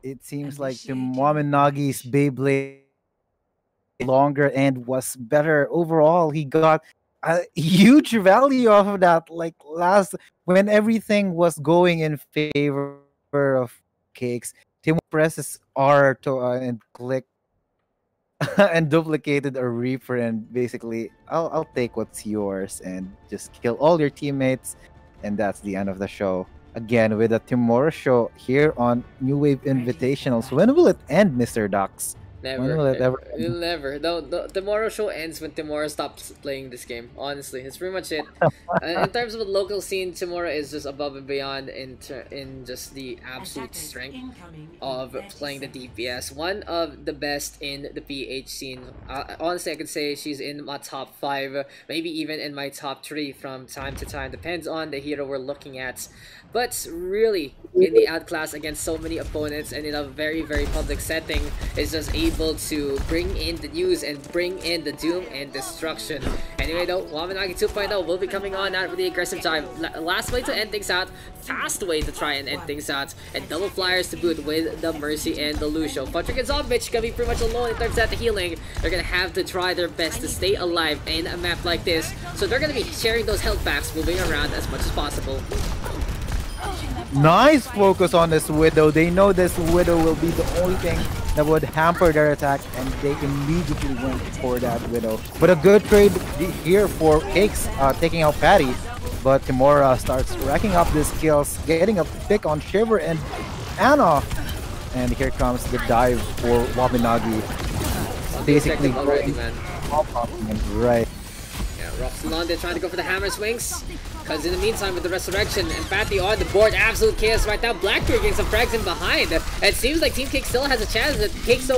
Speaker 2: It seems like the Wamen Nagi's Beyblade longer and was better overall. He got a huge value off of that, like last when everything was going in favor of Cakes. Tim presses R to and click and duplicated a Reaper, and basically I'll take what's yours and just kill all your teammates, and that's the end of the show. Again with a Timura show here on New Wave Invitationals. When will it end, Mr. Daks? When
Speaker 1: Never.
Speaker 2: will it ever
Speaker 1: It'll
Speaker 2: end?
Speaker 1: never. The tomorrow show ends when Tomorrow stops playing this game. Honestly, that's pretty much it. In terms of the local scene, Tomorrow is just above and beyond in just the absolute strength of playing the DPS. One of the best in the PH scene. Honestly, I could say she's in my top 5, maybe even in my top 3 from time to time. Depends on the hero we're looking at. But really, in the outclass against so many opponents and in a very, very public setting, is just able to bring in the news and bring in the doom and destruction. Anyway though, Wamen Nagi 2.0 will be coming on out with the aggressive dive. Last way to end things out, fast way to try and end things out, and double flyers to boot with the Mercy and the Lucio. Patrick and Zombich gonna be pretty much alone in terms of the healing. They're gonna have to try their best to stay alive in a map like this, so they're gonna be sharing those health packs, moving around as much as possible.
Speaker 2: Nice focus on this Widow. They know this Widow will be the only thing that would hamper their attack, and they immediately went for that Widow. But a good trade here for Cakes, taking out Patty. But Kimura starts racking up these kills, getting a pick on Shiver and Anna. And here comes the dive for Wamen Nagi. Basically,
Speaker 1: already, man.
Speaker 2: Right.
Speaker 1: Yeah, Roxalon, they're trying to go for the hammer swings. Because in the meantime, with the resurrection and Patty on the board, absolute chaos right now. Blackbeard getting some frags in behind. It seems like Team Cake still has a chance. That Cake so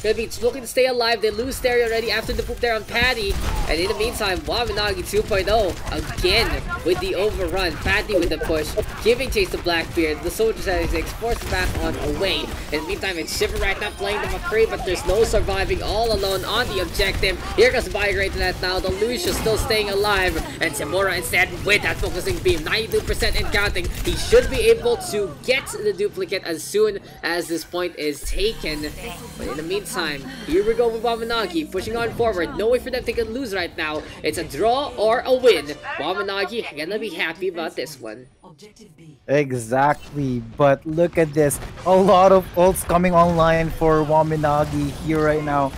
Speaker 1: gonna be looking to stay alive. They lose Stereo already after the poop there on Patty. And in the meantime, Wamen Nagi 2.0 again with the overrun. Patty with the push, giving chase to Blackbeard. The Soldier 76 forced back on away. In the meantime, it's Shiver right now playing the McCree, but there's no surviving all alone on the objective. Here comes Migrate to that now. The Lucio still staying alive. And Tamura instead with that focusing beam. 92% and counting. He should be able to get the duplicate as soon as this point is taken. But in the meantime, here we go with Wamen Nagi pushing on forward. No way for them to get lose right now. It's a draw or a win. Wamen Nagi gonna be happy about this one.
Speaker 2: Exactly, but look at this. A lot of ults coming online for Wamen Nagi here right now.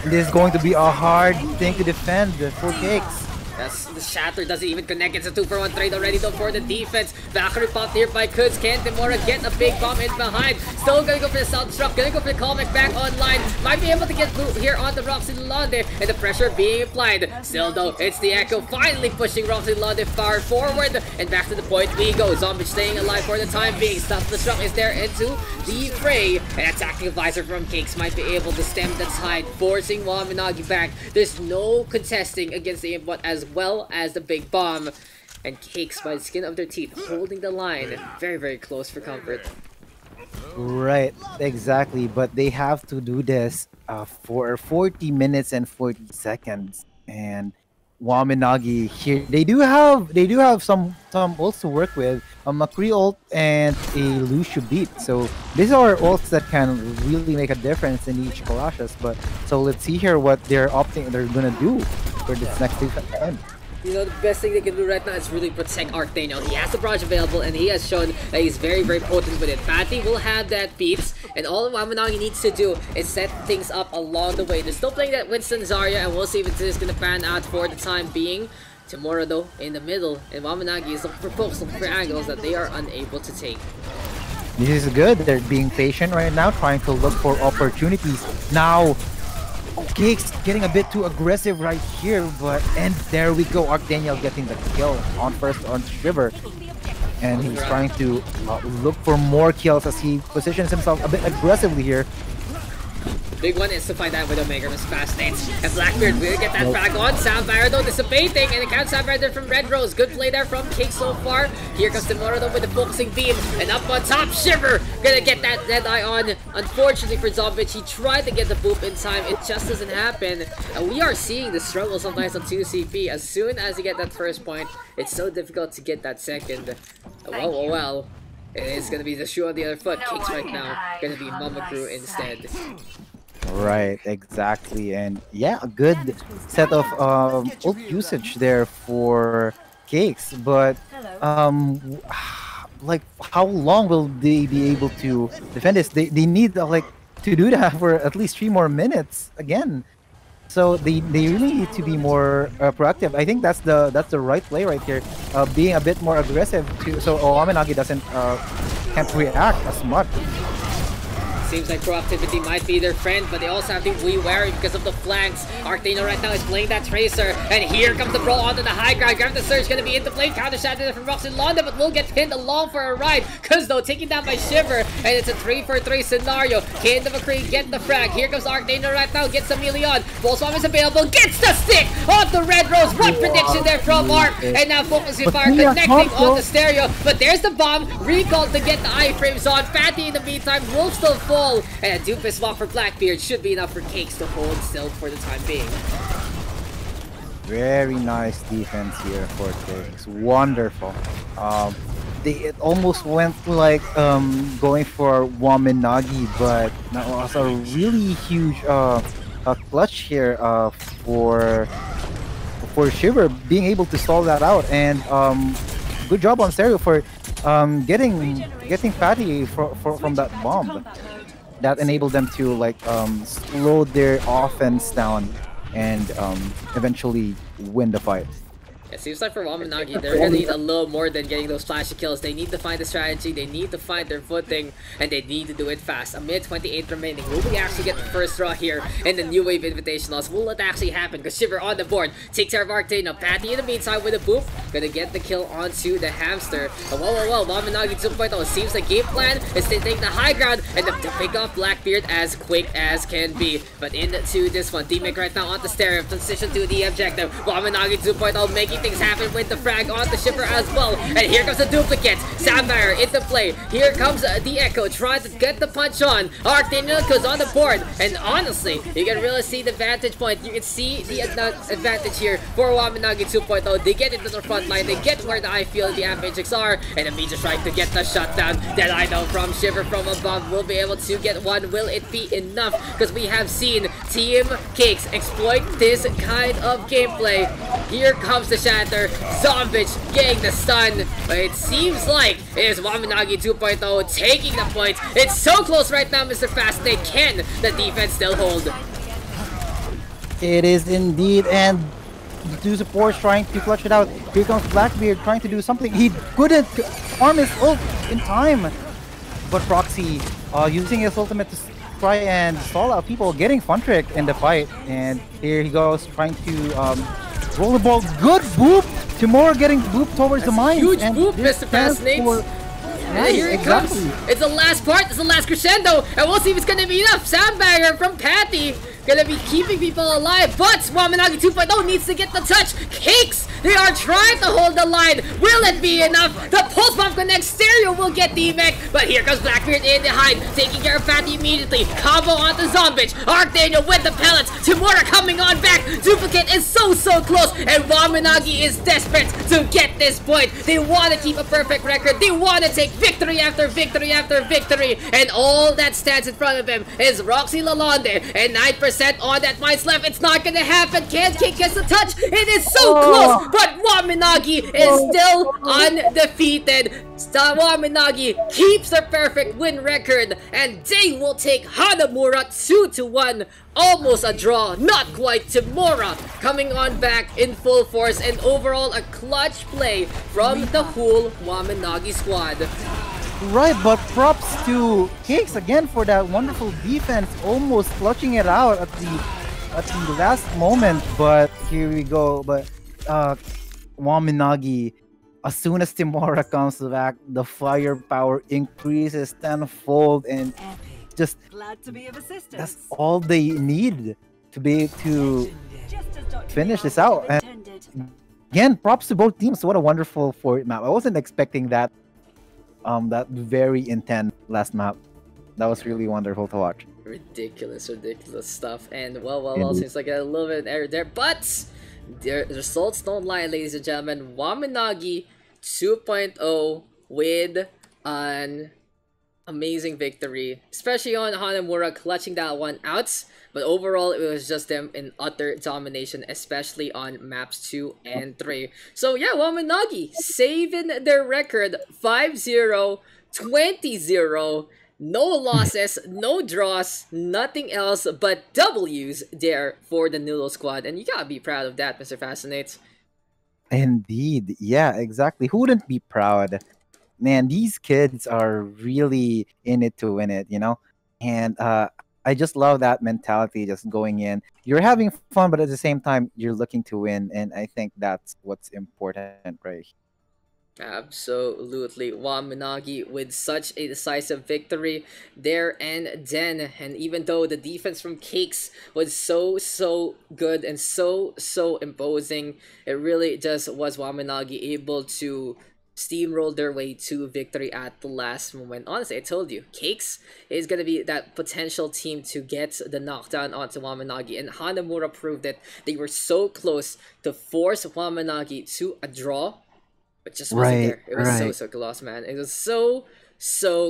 Speaker 2: And this is going to be a hard thing to defend for Cakes.
Speaker 1: That's the shatter doesn't even connect. It's a 2-for-1 trade already though for the defense. Valkyrie popped here by Kuds. Can Timura get a big bomb in behind? Still gonna go for the sound struck. Gonna go for the callback back online. Might be able to get blue here on the Roxy Londe, and the pressure being applied. Still though, it's the Echo finally pushing Roxy Londe far forward. And back to the point we go. Zombie staying alive for the time being. Stuff the struck is there into the fray. An attacking advisor from Cakes might be able to stem the tide, forcing Wamen Nagi back. There's no contesting against the import as well as the big bomb, and Cakes by the skin of their teeth holding the line very, very close for comfort.
Speaker 2: Right, exactly, but they have to do this for 40 minutes and 40 seconds, and Wamen Nagi here, they do have some ults to work with, a McCree ult and a Lucio beat. So these are ults that can really make a difference in each clashes. But so let's see here what they're gonna do for this next time.
Speaker 1: You know, the best thing they can do right now is really protect Arc Daniel. He has the barrage available, and he has shown that he's very, very potent with it. Patty will have that beats, and all Wamen Nagi needs to do is set things up along the way. They're still playing that Winston Zarya, and we'll see if this is going to pan out for the time being. Tomorrow, though, in the middle, and Wamen Nagi is looking for pokes, looking for angles that they are unable to take.
Speaker 2: This is good. They're being patient right now, trying to look for opportunities. Now, Cakes getting a bit too aggressive right here, and there we go. Archdaniel getting the kill on first on Shiver, and he's trying to look for more kills as he positions himself a bit aggressively here.
Speaker 1: Big one is to find that Widowmaker with Fascinate. And Blackbeard will get that frag on. Soundfire though dissipating, and it counts Soundfire there from Red Rose. Good play there from Cake so far. Here comes Timura though with the focusing beam. And up on top, Shiver gonna get that Deadeye on. Unfortunately for Zombich, he tried to get the boop in time. It just doesn't happen. And we are seeing the struggle sometimes on 2CP. As soon as you get that first point, it's so difficult to get that second. Well. It is gonna be the shoe on the other foot. Cakes right now gonna be Mama Crew instead.
Speaker 2: Right, exactly, and yeah, a good set of ult usage there for Cakes, but like how long will they be able to defend this? They need like to do that for at least 3 more minutes again. So they really need to be more proactive. I think that's the right play right here, being a bit more aggressive so Wamen Nagi doesn't can't react as much.
Speaker 1: Seems like proactivity might be their friend, but they also have to be wary because of the flanks. Arctano right now is playing that Tracer, and here comes the brawl onto the high ground. Grab the Surge gonna be into play, counter shatter from Roxanne, but will get pinned along for a ride. Cause though taking down by Shiver, and it's a 3-for-3 scenario. Kid of a Cree get the frag. Here comes Arctano right now, gets a Million. Volswarm is available, gets the stick off the Red Rose. What prediction there from Arc, and now Focus with Fire connecting on the stereo. But there's the bomb, recalled to get the iframes on. Fatty in the meantime will still fall, and a Doofus swap for Blackbeard should be enough for Cakes to hold still for the time being.
Speaker 2: Very nice defense here for Cakes. Wonderful. It almost went like going for Wamen Nagi, but that was a really huge clutch here for Shiver being able to stall that out, and good job on Stereo for getting Fatty from that bomb. That enabled them to like slow their offense down and eventually win the fight.
Speaker 1: It seems like for Wamen Nagi, they're gonna need a little more than getting those flashy kills. They need to find the strategy, they need to find their footing, and they need to do it fast. A minute 28 remaining. Will we actually get the first draw here in the New Wave Invitationals? Will it actually happen? Because Shiver on the board takes care of Arctano. Patty in the meantime with a boop, gonna get the kill onto the hamster. But whoa, Wamen Nagi 2.0. It seems the game plan is to take the high ground and to pick off Blackbeard as quick as can be. But into this one, D-Mic right now on the stereo, transition to the objective. Wamen Nagi 2.0 making things happen with the frag on the Shiver as well. And here comes the duplicate. Sapphire into play. Here comes the Echo trying to get the punch on. Arctano goes on the board. And honestly, you can really see the vantage point. You can see the advantage here for Wamen Nagi 2.0. They get into the front line. They get where the I feel the Apex are. And Immediate Strike to get the shutdown. That I know from Shiver from above will be able to get one. Will it be enough? Because we have seen Team Cakes exploit this kind of gameplay. Here comes the Shatter. Zombich getting the stun. But it seems like it is Wamen Nagi 2.0 taking the point. It's so close right now, Mr. Fascinate. Can the defense still hold?
Speaker 2: It is indeed, and the two supports trying to clutch it out. Here comes Blackbeard trying to do something. He couldn't arm his ult in time. But Proxy using his ultimate to try and stall out people, getting Funtrick in the fight. And here he goes trying to roll the ball. Good boop! Timora getting booped towards the mine.
Speaker 1: Huge boop, Mr. Fascinate. And here it comes. It's the last part. It's the last crescendo. And we'll see if it's going to be enough. Sandbagger from Patty. Gonna be keeping people alive, but Wamen Nagi 2.0 needs to get the touch. Cakes, they are trying to hold the line. Will it be enough? The pulse bomb connects. Stereo will get the mech, but here comes Blackbeard in behind, taking care of Fatty immediately. Combo onto Zombich. Arctano with the pellets. Timora coming on back. Duplicate is so close, and Wamen Nagi is desperate to get this point. They want to keep a perfect record. They want to take victory after victory after victory, and all that stands in front of him is Roxy Lalonde and 9% on that mine's left. It's not gonna happen. Can't kick gets the touch. It is so close, but Wamen Nagi is still undefeated. Wamen Nagi keeps their perfect win record, and they will take Hanamura 2-1. Almost a draw, not quite. Timora coming on back in full force, and overall a clutch play from the whole Wamen Nagi squad.
Speaker 2: Right, but props to Cakes again for that wonderful defense, almost clutching it out at the last moment. But here we go. But Wamen Nagi, as soon as Timora comes back, the firepower increases tenfold, and just
Speaker 4: glad to be of assistance.
Speaker 2: That's all they need to be to finish this out. And again, props to both teams. What a wonderful map. I wasn't expecting that. That very intense last map. That was really wonderful to watch.
Speaker 1: Ridiculous stuff. And well, seems like a little bit of error there, but the results don't lie, ladies and gentlemen. Wamen Nagi 2.0 with an amazing victory, especially on Hanamura clutching that one out. But overall, it was just them in utter domination, especially on maps 2 and 3. So yeah, Wamen Nagi saving their record 5-0, 20-0. No losses, no draws, nothing else but W's there for the Noodle squad. And you gotta be proud of that, Mr. Fascinate.
Speaker 2: Indeed. Yeah, exactly. Who wouldn't be proud? Man, these kids are really in it to win it, you know? And I just love that mentality, just going in. You're having fun, but at the same time, you're looking to win, and I think that's what's important, right?
Speaker 1: Absolutely. Wamanagi with such a decisive victory there and then. And even though the defense from Cakes was so good and so imposing, it really just was Wamanagi able to steamroll their way to victory at the last moment. Honestly, I told you, Cakes is going to be that potential team to get the knockdown onto Wamanagi. And Hanamura proved that they were so close to force Wamanagi to a draw, but just wasn't
Speaker 2: Right,
Speaker 1: there. It was
Speaker 2: right.
Speaker 1: so close, man. It was so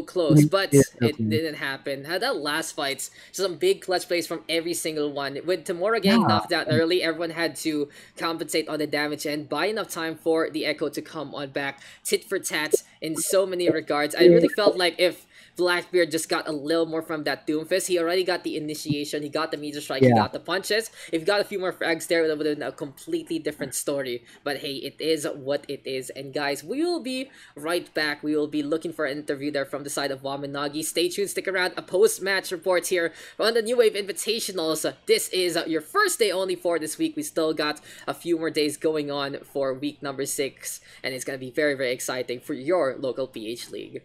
Speaker 1: close,
Speaker 2: We
Speaker 1: but
Speaker 2: did so
Speaker 1: it
Speaker 2: close.
Speaker 1: didn't happen. Had that last fight, some big clutch plays from every single one. With Tamura getting
Speaker 2: Yeah,
Speaker 1: knocked out early, everyone had to compensate on the damage and buy enough time for the Echo to come on back. Tit for tat in so many regards. I really felt like if Blackbeard just got a little more from that Doomfist. He already got the initiation, he got the meter strike, he
Speaker 2: yeah.
Speaker 1: got the punches. If he got a few more frags there, it would have been a completely different story. But hey, it is what it is. And guys, we will be right back. We will be looking for an interview there from the side of Wamen Nagi. Stay tuned, stick around. A post-match report here on the New Wave Invitationals. This is your first day only for this week. We still got a few more days going on for week number 6, and it's going to be very exciting for your local PH League.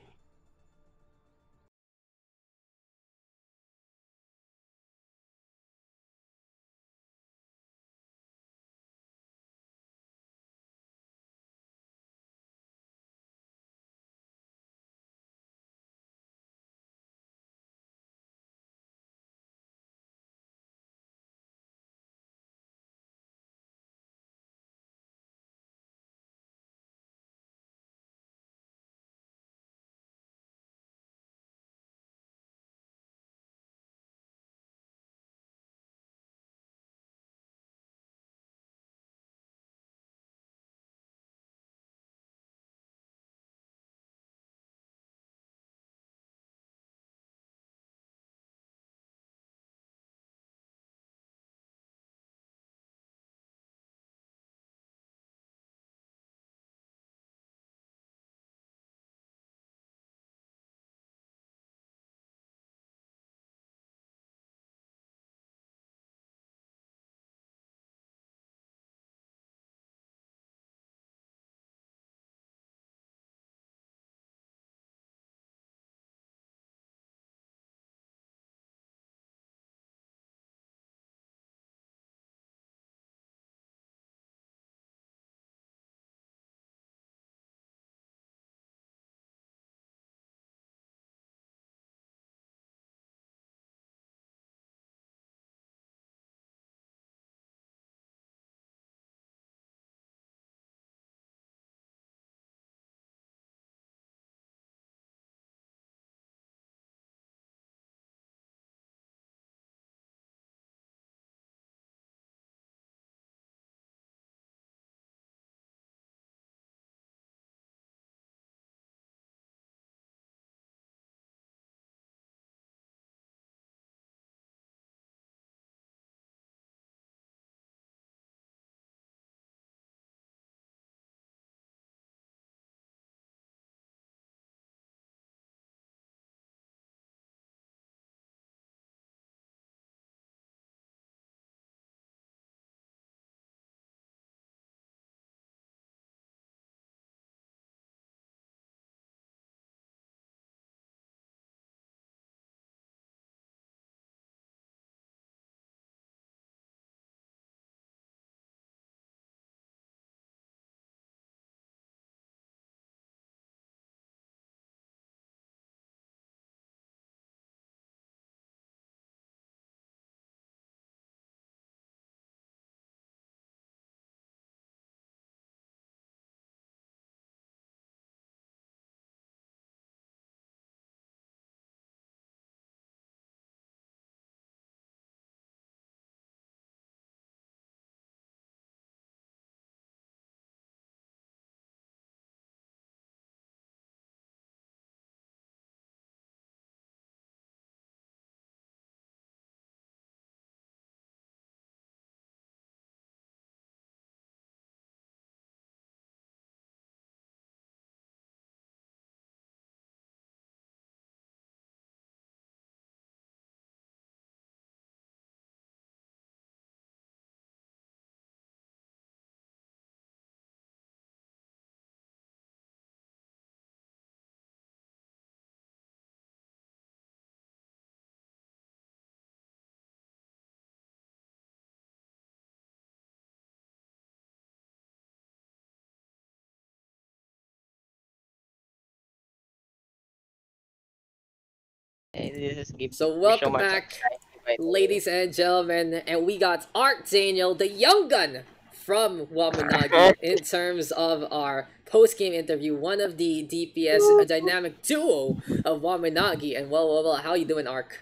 Speaker 4: This is give
Speaker 1: So
Speaker 4: me so
Speaker 1: welcome
Speaker 4: much
Speaker 1: back,
Speaker 4: anxiety, by the way.
Speaker 1: ladies and gentlemen, and we got Art Daniel, the young gun from Wamen Nagi, in terms of our post-game interview, one of the DPS, a dynamic duo of Wamen Nagi. And well, how you doing, Ark?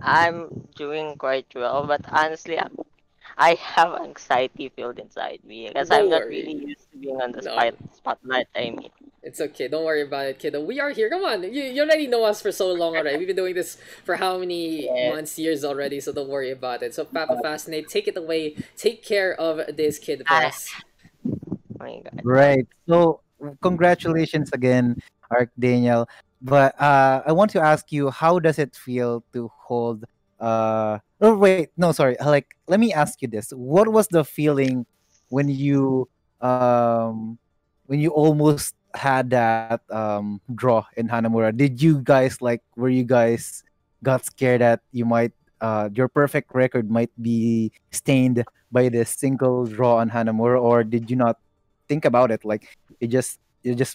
Speaker 4: I'm doing quite well, but honestly, I have anxiety filled inside me because I'm
Speaker 1: Don't
Speaker 4: not really
Speaker 1: worry.
Speaker 4: used to being on the
Speaker 1: No,
Speaker 4: spotlight. I mean,
Speaker 1: it's okay. Don't worry about it, kiddo. We are here. Come on. You already know us for so long already. We've been doing this for how many
Speaker 4: yes,
Speaker 1: months, years already, so don't worry about it. So, Papa Fascinate, take it away. Take care of this kid for
Speaker 4: ah,
Speaker 1: us.
Speaker 4: oh my god.
Speaker 2: Right. So congratulations again, Arc Daniel. But I want to ask you, how does it feel to hold? Oh wait, no, sorry. Like, let me ask you this: what was the feeling when you almost had that draw in Hanamura? Did you guys like? Were you guys got scared that you might your perfect record might be stained by this single draw on Hanamura, or did you not think about it? Like, you just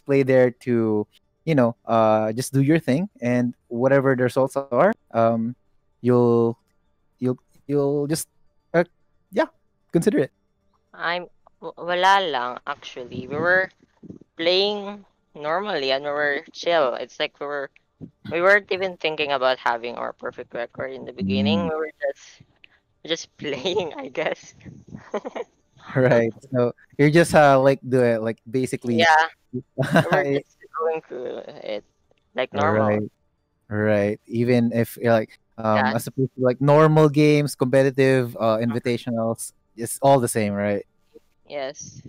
Speaker 2: play there to just do your thing, and whatever the results are, you'll you'll just uh, yeah, consider it.
Speaker 4: Wala lang actually. We were playing normally and we were chill. It's like we weren't even thinking about having our perfect record in the beginning.
Speaker 2: Mm,
Speaker 4: We were just playing, I guess.
Speaker 2: right. So you're just like do it like basically.
Speaker 4: Yeah, we were just going through it like normal.
Speaker 2: Right. Right. Even if like
Speaker 4: Yeah.
Speaker 2: as opposed to like normal games, competitive, invitationals, it's all the same, right?
Speaker 4: Yes.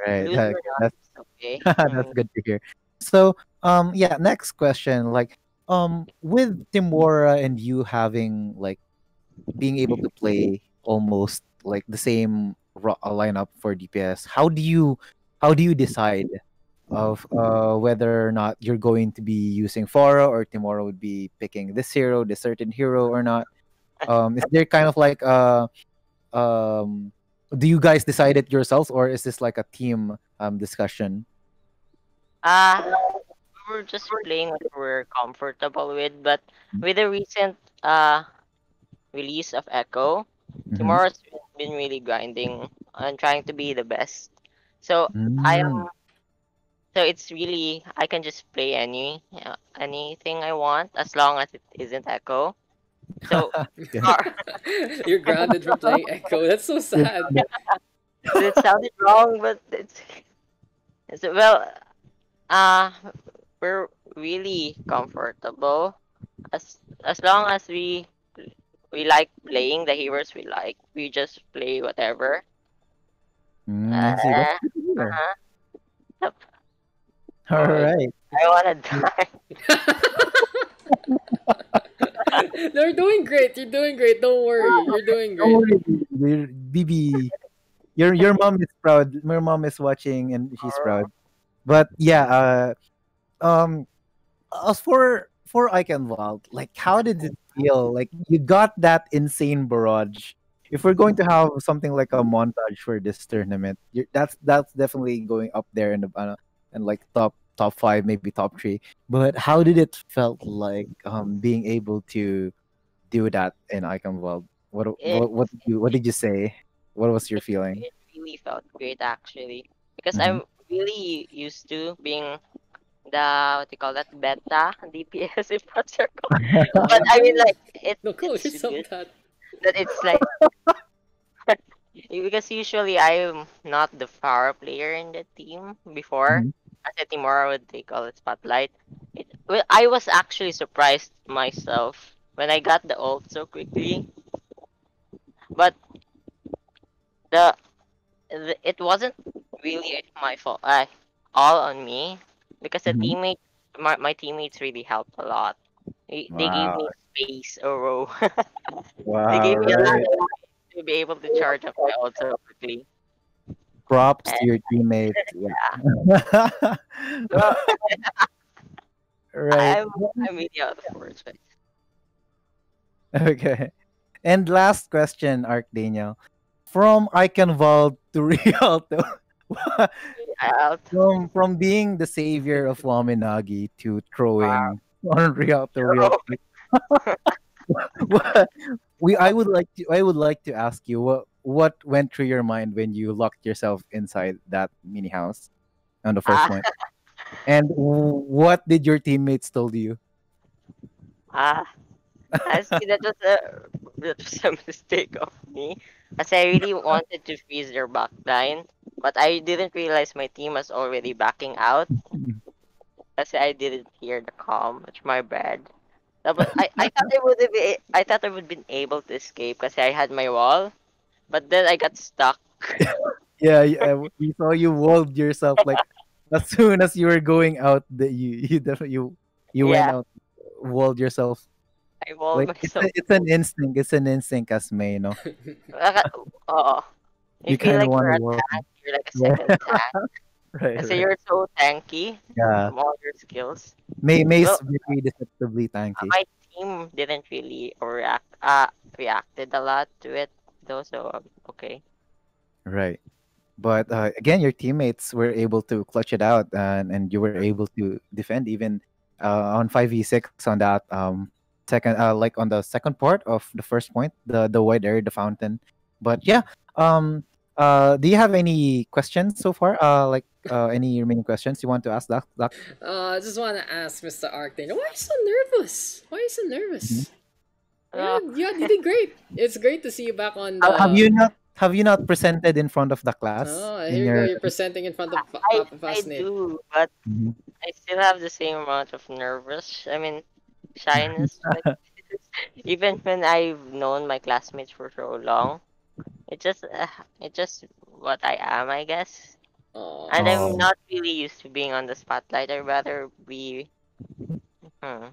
Speaker 2: Right.
Speaker 4: Lose or not,
Speaker 2: That's
Speaker 4: it's okay for
Speaker 2: that's
Speaker 4: me.
Speaker 2: good to hear. So yeah, next question. Like with Timora and you having like being able to play almost like the same lineup for DPS, how do you decide of whether or not you're going to be using Fora or Timora would be picking this hero, this certain hero or not? Is there kind of like um do you guys decide it yourselves, or is this like a team discussion?
Speaker 4: We were just playing what we're comfortable with, but with the recent release of Echo,
Speaker 2: Mm-hmm.
Speaker 4: tomorrow's been really grinding and trying to be the best. So I
Speaker 2: Mm.
Speaker 4: am so it's really I can just play anything I want as long as it isn't Echo. So our,
Speaker 1: You're grounded from playing Echo. That's so
Speaker 2: You're
Speaker 1: sad.
Speaker 2: grounded.
Speaker 4: it sounded wrong, but it's well uh we're really comfortable as long as we like playing the heroes we like. We just play whatever.
Speaker 2: I see. That's
Speaker 4: Uh,
Speaker 2: good to hear.
Speaker 4: uh-huh. Yep.
Speaker 2: All
Speaker 4: Oh my god.
Speaker 2: right.
Speaker 4: I wanna die.
Speaker 1: They're doing great. You're doing great. Don't worry. You're doing
Speaker 2: Don't
Speaker 1: great.
Speaker 2: worry, BB. Your mom is proud. Your mom is watching and she's proud. But yeah, um as for Eichenwalde, like how did it feel? Like you got that insane barrage. If we're going to have something like a montage for this tournament, that's definitely going up there in the and like top five, maybe top three. But how did it felt like being able to do that in Eichenwalde?
Speaker 4: It
Speaker 2: What did you say? What was your feeling?
Speaker 4: it really felt great actually because
Speaker 2: Mm-hmm.
Speaker 4: I'm really used to being the what do you call that beta DPS if that's your call. But I mean like
Speaker 1: No, call
Speaker 4: it's
Speaker 1: yourself
Speaker 4: good
Speaker 1: that.
Speaker 4: that it's like because usually I'm not the power player in the team before.
Speaker 2: Mm-hmm.
Speaker 4: As Timora would take all the spotlight. Well, I was actually surprised myself when I got the ult so quickly. But the, it wasn't really my fault. All on me because
Speaker 2: Mm-hmm.
Speaker 4: my teammates really helped a lot. They gave
Speaker 2: Wow.
Speaker 4: me space a row. They
Speaker 2: Wow.
Speaker 4: gave me a lot
Speaker 2: Right.
Speaker 4: of space to be able to charge up my ult so quickly.
Speaker 2: Props
Speaker 4: And
Speaker 2: to your teammates. Yeah.
Speaker 4: well,
Speaker 2: Right.
Speaker 4: I'm really out of words. But
Speaker 2: Okay. And last question, Arc Daniel. From Eichenwald to Rialto.
Speaker 4: out.
Speaker 2: from being the savior of Wamen Nagi to throwing on Rialto real
Speaker 4: Oh,
Speaker 2: quick. What- I would like to ask you what went through your mind when you locked yourself inside that mini house on the first
Speaker 4: ah,
Speaker 2: point, and what did your teammates told you?
Speaker 4: ah. Honestly, that was a mistake of me. As I really wanted to freeze their back line, but I didn't realize my team was already backing out. Kasi I didn't hear the call. It's my bad. I thought I thought I would been able to escape because I had my wall, but then I got stuck.
Speaker 2: Yeah, we saw you walled yourself like as soon as you were going out. That you definitely you went
Speaker 4: Yeah,
Speaker 2: out, walled yourself.
Speaker 4: I walled
Speaker 2: Like
Speaker 4: myself.
Speaker 2: it's an instinct. It's an instinct, as may, you know.
Speaker 4: Oo. You
Speaker 2: You
Speaker 4: feel
Speaker 2: kind of
Speaker 4: like
Speaker 2: want
Speaker 4: you're
Speaker 2: to
Speaker 4: a
Speaker 2: wall.
Speaker 4: tank. You're like a
Speaker 2: Yeah,
Speaker 4: second tank.
Speaker 2: right,
Speaker 4: Kasi
Speaker 2: right.
Speaker 4: you're so tanky
Speaker 2: Yeah,
Speaker 4: from all your skills.
Speaker 2: May's
Speaker 4: Well,
Speaker 2: very deceptively tanky.
Speaker 4: my team didn't really reacted a lot to it though, so okay.
Speaker 2: Right. But again, your teammates were able to clutch it out, and you were able to defend even on 5v6 on that second, like on the second part of the first point, the wide area, the fountain. But yeah, um, do you have any questions so far? Any remaining questions you want to ask, Doc?
Speaker 1: I just want to ask Mr. Arctic, why are you so nervous? Why are you so
Speaker 2: Mhm.
Speaker 1: nervous?
Speaker 4: Uh,
Speaker 1: Yeah, you did great. It's great to see you back on
Speaker 2: Have
Speaker 1: the.
Speaker 2: you not presented in front of the class
Speaker 1: Oh,
Speaker 2: in
Speaker 1: here you go.
Speaker 2: your?
Speaker 1: You're presenting in front of
Speaker 4: I
Speaker 1: Papa
Speaker 4: I
Speaker 1: Fascinate.
Speaker 4: do, but
Speaker 2: Mhm.
Speaker 4: I still have the same amount of nervous. I mean, shyness. Like even when I've known my classmates for so long, it's just what I am, I guess.
Speaker 1: Oh,
Speaker 4: And I'm
Speaker 2: Oh,
Speaker 4: not really used to being on the spotlight. I'd rather be, hmm,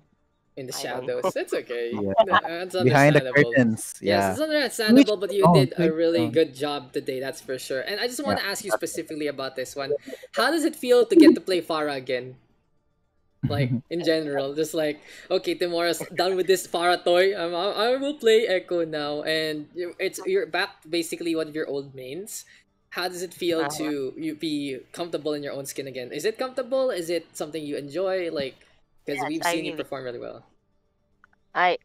Speaker 1: in the
Speaker 4: I don't know.
Speaker 1: shadows. That's okay.
Speaker 2: yeah.
Speaker 1: That's
Speaker 2: Behind the
Speaker 1: understandable.
Speaker 2: curtains,
Speaker 1: Yes,
Speaker 2: yeah.
Speaker 1: it's
Speaker 2: To each
Speaker 1: understandable, but
Speaker 2: their
Speaker 1: you
Speaker 2: own.
Speaker 1: did
Speaker 2: To
Speaker 1: a
Speaker 2: each their
Speaker 1: really
Speaker 2: own.
Speaker 1: good job today, that's for sure. And I just
Speaker 2: Yeah.
Speaker 1: want to ask you specifically about this one. How does it feel to get to play Farah again? Like in general, just like okay, tomorrow's done with this Farah toy. I will play Echo now, and you're back to basically one of your old mains. How does it feel
Speaker 4: Uh,
Speaker 1: to you be comfortable in your own skin again? Is it comfortable? Is it something you enjoy? Like, because
Speaker 4: yes,
Speaker 1: we've
Speaker 4: I
Speaker 1: seen you
Speaker 4: really,
Speaker 1: perform really well.
Speaker 4: I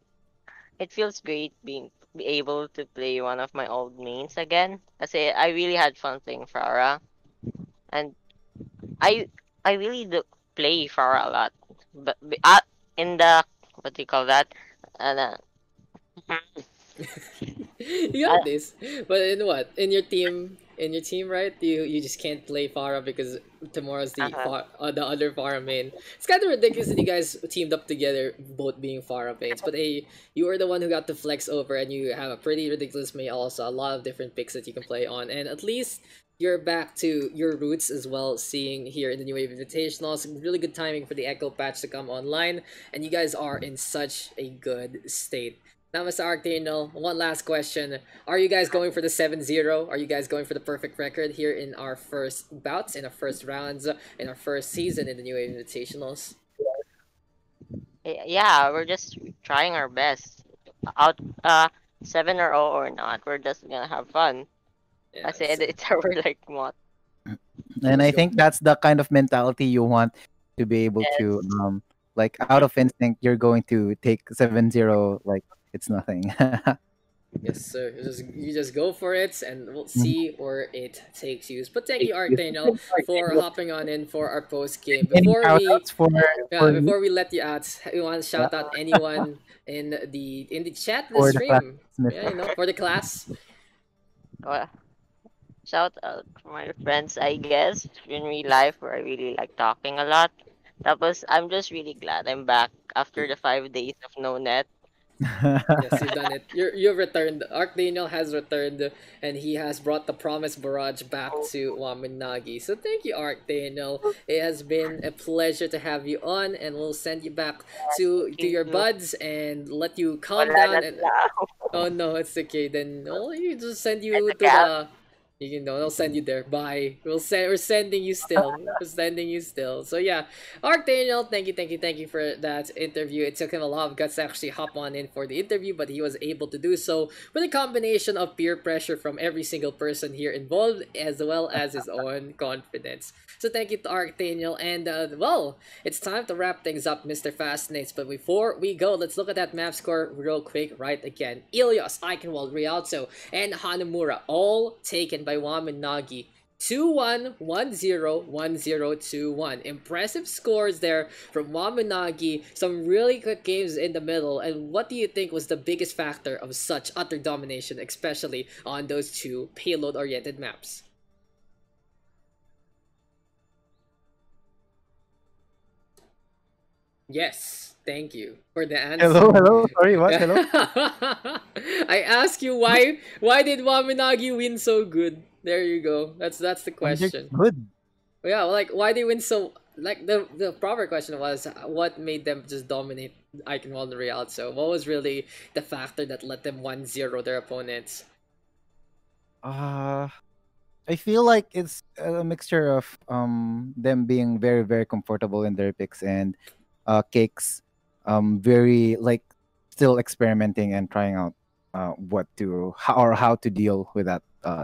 Speaker 4: it feels great be able to play one of my old mains again. I really had fun playing Farah, and I I really do play Farah a lot. But in the what do you call that? Uh,
Speaker 1: You
Speaker 4: uh,
Speaker 1: got this. But in what? In your team, right? You just can't play Farah because tomorrow's
Speaker 4: uh,
Speaker 1: the other Farah main. It's kind of ridiculous that you guys teamed up together, both being Farah mains. But hey, you were the one who got to flex over, and you have a pretty ridiculous main. Also, a lot of different picks that you can play on, and at least you're back to your roots as well. Seeing here in the New Wave Invitationals, really good timing for the Echo patch to come online, and you guys are in such a good state. Now, Mr. Arctano, one last question. Are you guys going for the 7-0? Are you guys going for the perfect record here in our first bouts, in our first rounds, in our first season in the New Invitationals?
Speaker 4: yeah, we're just trying our best. Out 7 or 0 or not, we're just gonna have fun. I
Speaker 1: Yeah,
Speaker 4: said it's our like what?
Speaker 2: And
Speaker 1: just
Speaker 2: I
Speaker 1: go.
Speaker 2: think that's the kind of mentality you want to be able to
Speaker 4: Yes.
Speaker 2: like out of instinct you're going to take 7-0 like it's nothing.
Speaker 1: Yes, sir. You just go for it, and we'll
Speaker 2: Mhm.
Speaker 1: see where it takes you. But thank you,
Speaker 2: You
Speaker 1: Arctano, for hopping on in for our post game.
Speaker 2: any
Speaker 1: Before
Speaker 2: shout
Speaker 1: we
Speaker 2: outs
Speaker 1: Yeah,
Speaker 2: for me?
Speaker 1: before we let you out, we want to
Speaker 2: Yeah,
Speaker 1: shout out anyone in the chat, the
Speaker 2: for the class
Speaker 1: stream. Yeah,
Speaker 2: dismissal.
Speaker 1: for the class.
Speaker 4: Well, shout out to my friends, I guess, in real life where I really like talking a lot. I'm just really glad I'm back after the 5 days of no net.
Speaker 1: Yes, you've done it. You've returned. Arc Daniel has returned, and he has brought the promised barrage back
Speaker 4: Oh,
Speaker 1: to Wamen Nagi. So thank you, Arc Daniel. It has been a pleasure to have you on, and we'll send you back
Speaker 4: thank
Speaker 1: to your
Speaker 4: you.
Speaker 1: buds and let you calm
Speaker 4: Wala na
Speaker 1: down. And
Speaker 4: sila.
Speaker 1: oh no, it's okay. Then well, you just send
Speaker 4: It's
Speaker 1: you
Speaker 4: okay.
Speaker 1: to the. You know, they'll send you there. Bye. We're sending you still. We're sending you still. So yeah, Archdaniel, thank you for that interview. It took him a lot of guts to actually hop on in for the interview, but he was able to do so with a combination of peer pressure from every single person here involved, as well as his own confidence. So thank you to Archdaniel, and well, it's time to wrap things up, Mr. Fascinates. But before we go, let's look at that map score real quick. Right again, Ilios, Eichenwalde, Rialto, and Hanamura, all taken by Wamen Nagi. 2-1, 1-0, 1-0, 2-1. Impressive scores there from Wamanagi. Some really good games in the middle. And what do you think was the biggest factor of such utter domination, especially on those two payload-oriented maps? Yes, thank you for the answer.
Speaker 2: Hello, hello. Sorry, what? Hello.
Speaker 1: I ask you why did Waminagi win so good? There you go. That's the
Speaker 2: They're
Speaker 1: question.
Speaker 2: good.
Speaker 1: Yeah, like why they win so like the proper question was what made them just dominate Eichenwalde and Real. So what was really the factor that let them 1-0 their opponents?
Speaker 2: Uh, I feel like it's a mixture of them being very very comfortable in their picks and cakes very like still experimenting and trying out what to how to deal with that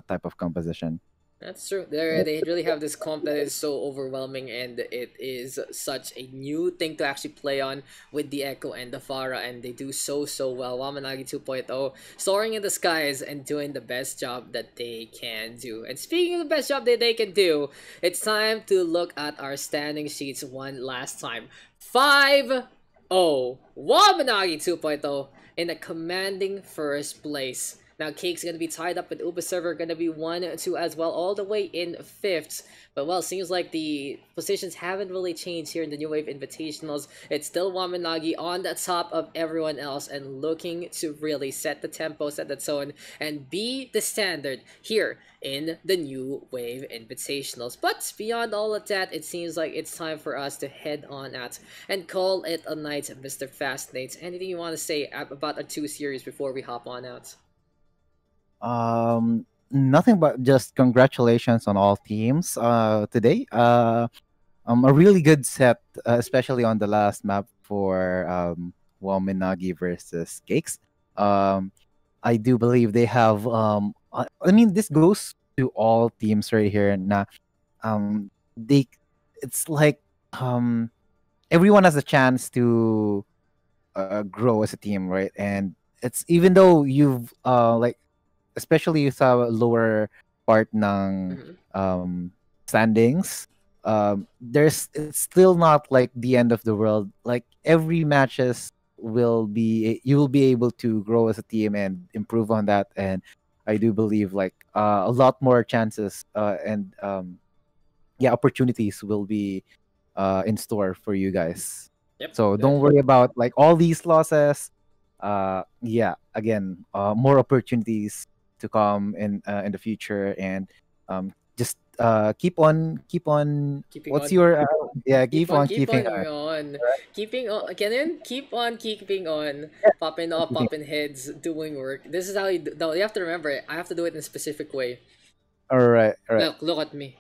Speaker 2: type of composition.
Speaker 1: That's true. They really have this comp that is so overwhelming, and it is such a new thing to actually play on with the Echo and the Farah, and they do so well. Wamen Nagi 2.0 soaring in the skies and doing the best job that they can do. And speaking of the best job that they can do, it's time to look at our standing sheets one last time. 5-0. Wamen Nagi 2.0 in a commanding first place. Now, Cake's gonna be tied up with Uber Server, gonna be 1-2 as well, all the way in 5th. But, well, seems like the positions haven't really changed here in the New Wave Invitationals. It's still Wamanagi on the top of everyone else and looking to really set the tempo, set the tone, and be the standard here in the New Wave Invitationals. But beyond all of that, it seems like it's time for us to head on out and call it a night, Mr. Fascinate. Anything you want to say about our 2 series before we hop on out?
Speaker 2: Nothing but just congratulations on all teams today. A really good set, especially on the last map for Waminagi versus Cakes. Um, I do believe they have. I mean, this goes to all teams right here. Now, they, it's like everyone has a chance to grow as a team, right? And it's even though you've like especially sa lower part ng
Speaker 1: Mhm.
Speaker 2: standings, there's it's still not like the end of the world. Like every matches will be you will be able to grow as a team and improve on that. And I do believe like a lot more chances and yeah opportunities will be in store for you guys.
Speaker 1: Yep.
Speaker 2: So don't worry about like all these losses. Yeah, again, more opportunities to come in the future, and just keep on.
Speaker 1: Keeping
Speaker 2: What's
Speaker 1: on.
Speaker 2: your yeah?
Speaker 1: Keep
Speaker 2: Keep
Speaker 1: on,
Speaker 2: on
Speaker 1: keep
Speaker 2: keeping
Speaker 1: on
Speaker 2: on.
Speaker 1: on. Keeping on. Kenan, keep on keeping on.
Speaker 2: Yeah,
Speaker 1: Popping off,
Speaker 2: keeping.
Speaker 1: popping heads, doing work. This is how you do. No, you have to remember, I have to do it in a specific way.
Speaker 2: All right, all right.
Speaker 1: Look at me.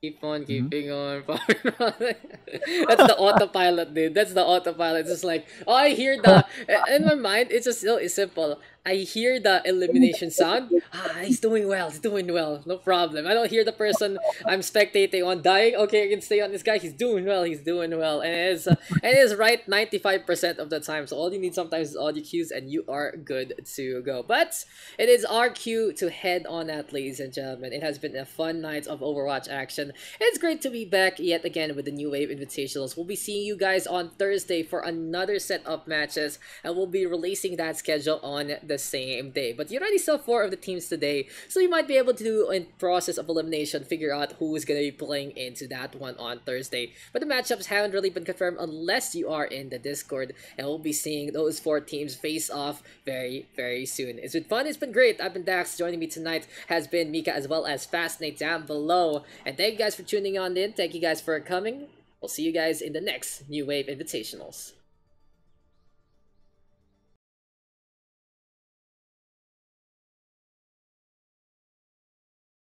Speaker 1: Keep on
Speaker 2: Mm-hmm.
Speaker 1: keeping on. That's the autopilot, dude. That's the autopilot. It's just like, oh, I hear the. In my mind, it's just so it's simple. I hear the elimination sound. Ah, he's doing well. He's doing well. No problem. I don't hear the person I'm spectating on dying. Okay, I can stay on this guy. He's doing well. He's doing well. And it is right 95% of the time. So all you need sometimes is audio cues, and you are good to go. But it is our cue to head on out, ladies and gentlemen. It has been a fun night of Overwatch action. It's great to be back yet again with the New Wave Invitationals. We'll be seeing you guys on Thursday for another set of matches, and we'll be releasing that schedule on the same day. But you already saw 4 of the teams today, so you might be able to do in process of elimination, figure out who is going to be playing into that one on Thursday. But the matchups haven't really been confirmed unless you are in the Discord, and we'll be seeing those 4 teams face off very soon. It's been fun, it's been great. I've been Dax. Joining me tonight has been Mika as well as Fascinate down below. And thank you guys for tuning on in. Thank you guys for coming. We'll see you guys in the next New Wave Invitationals.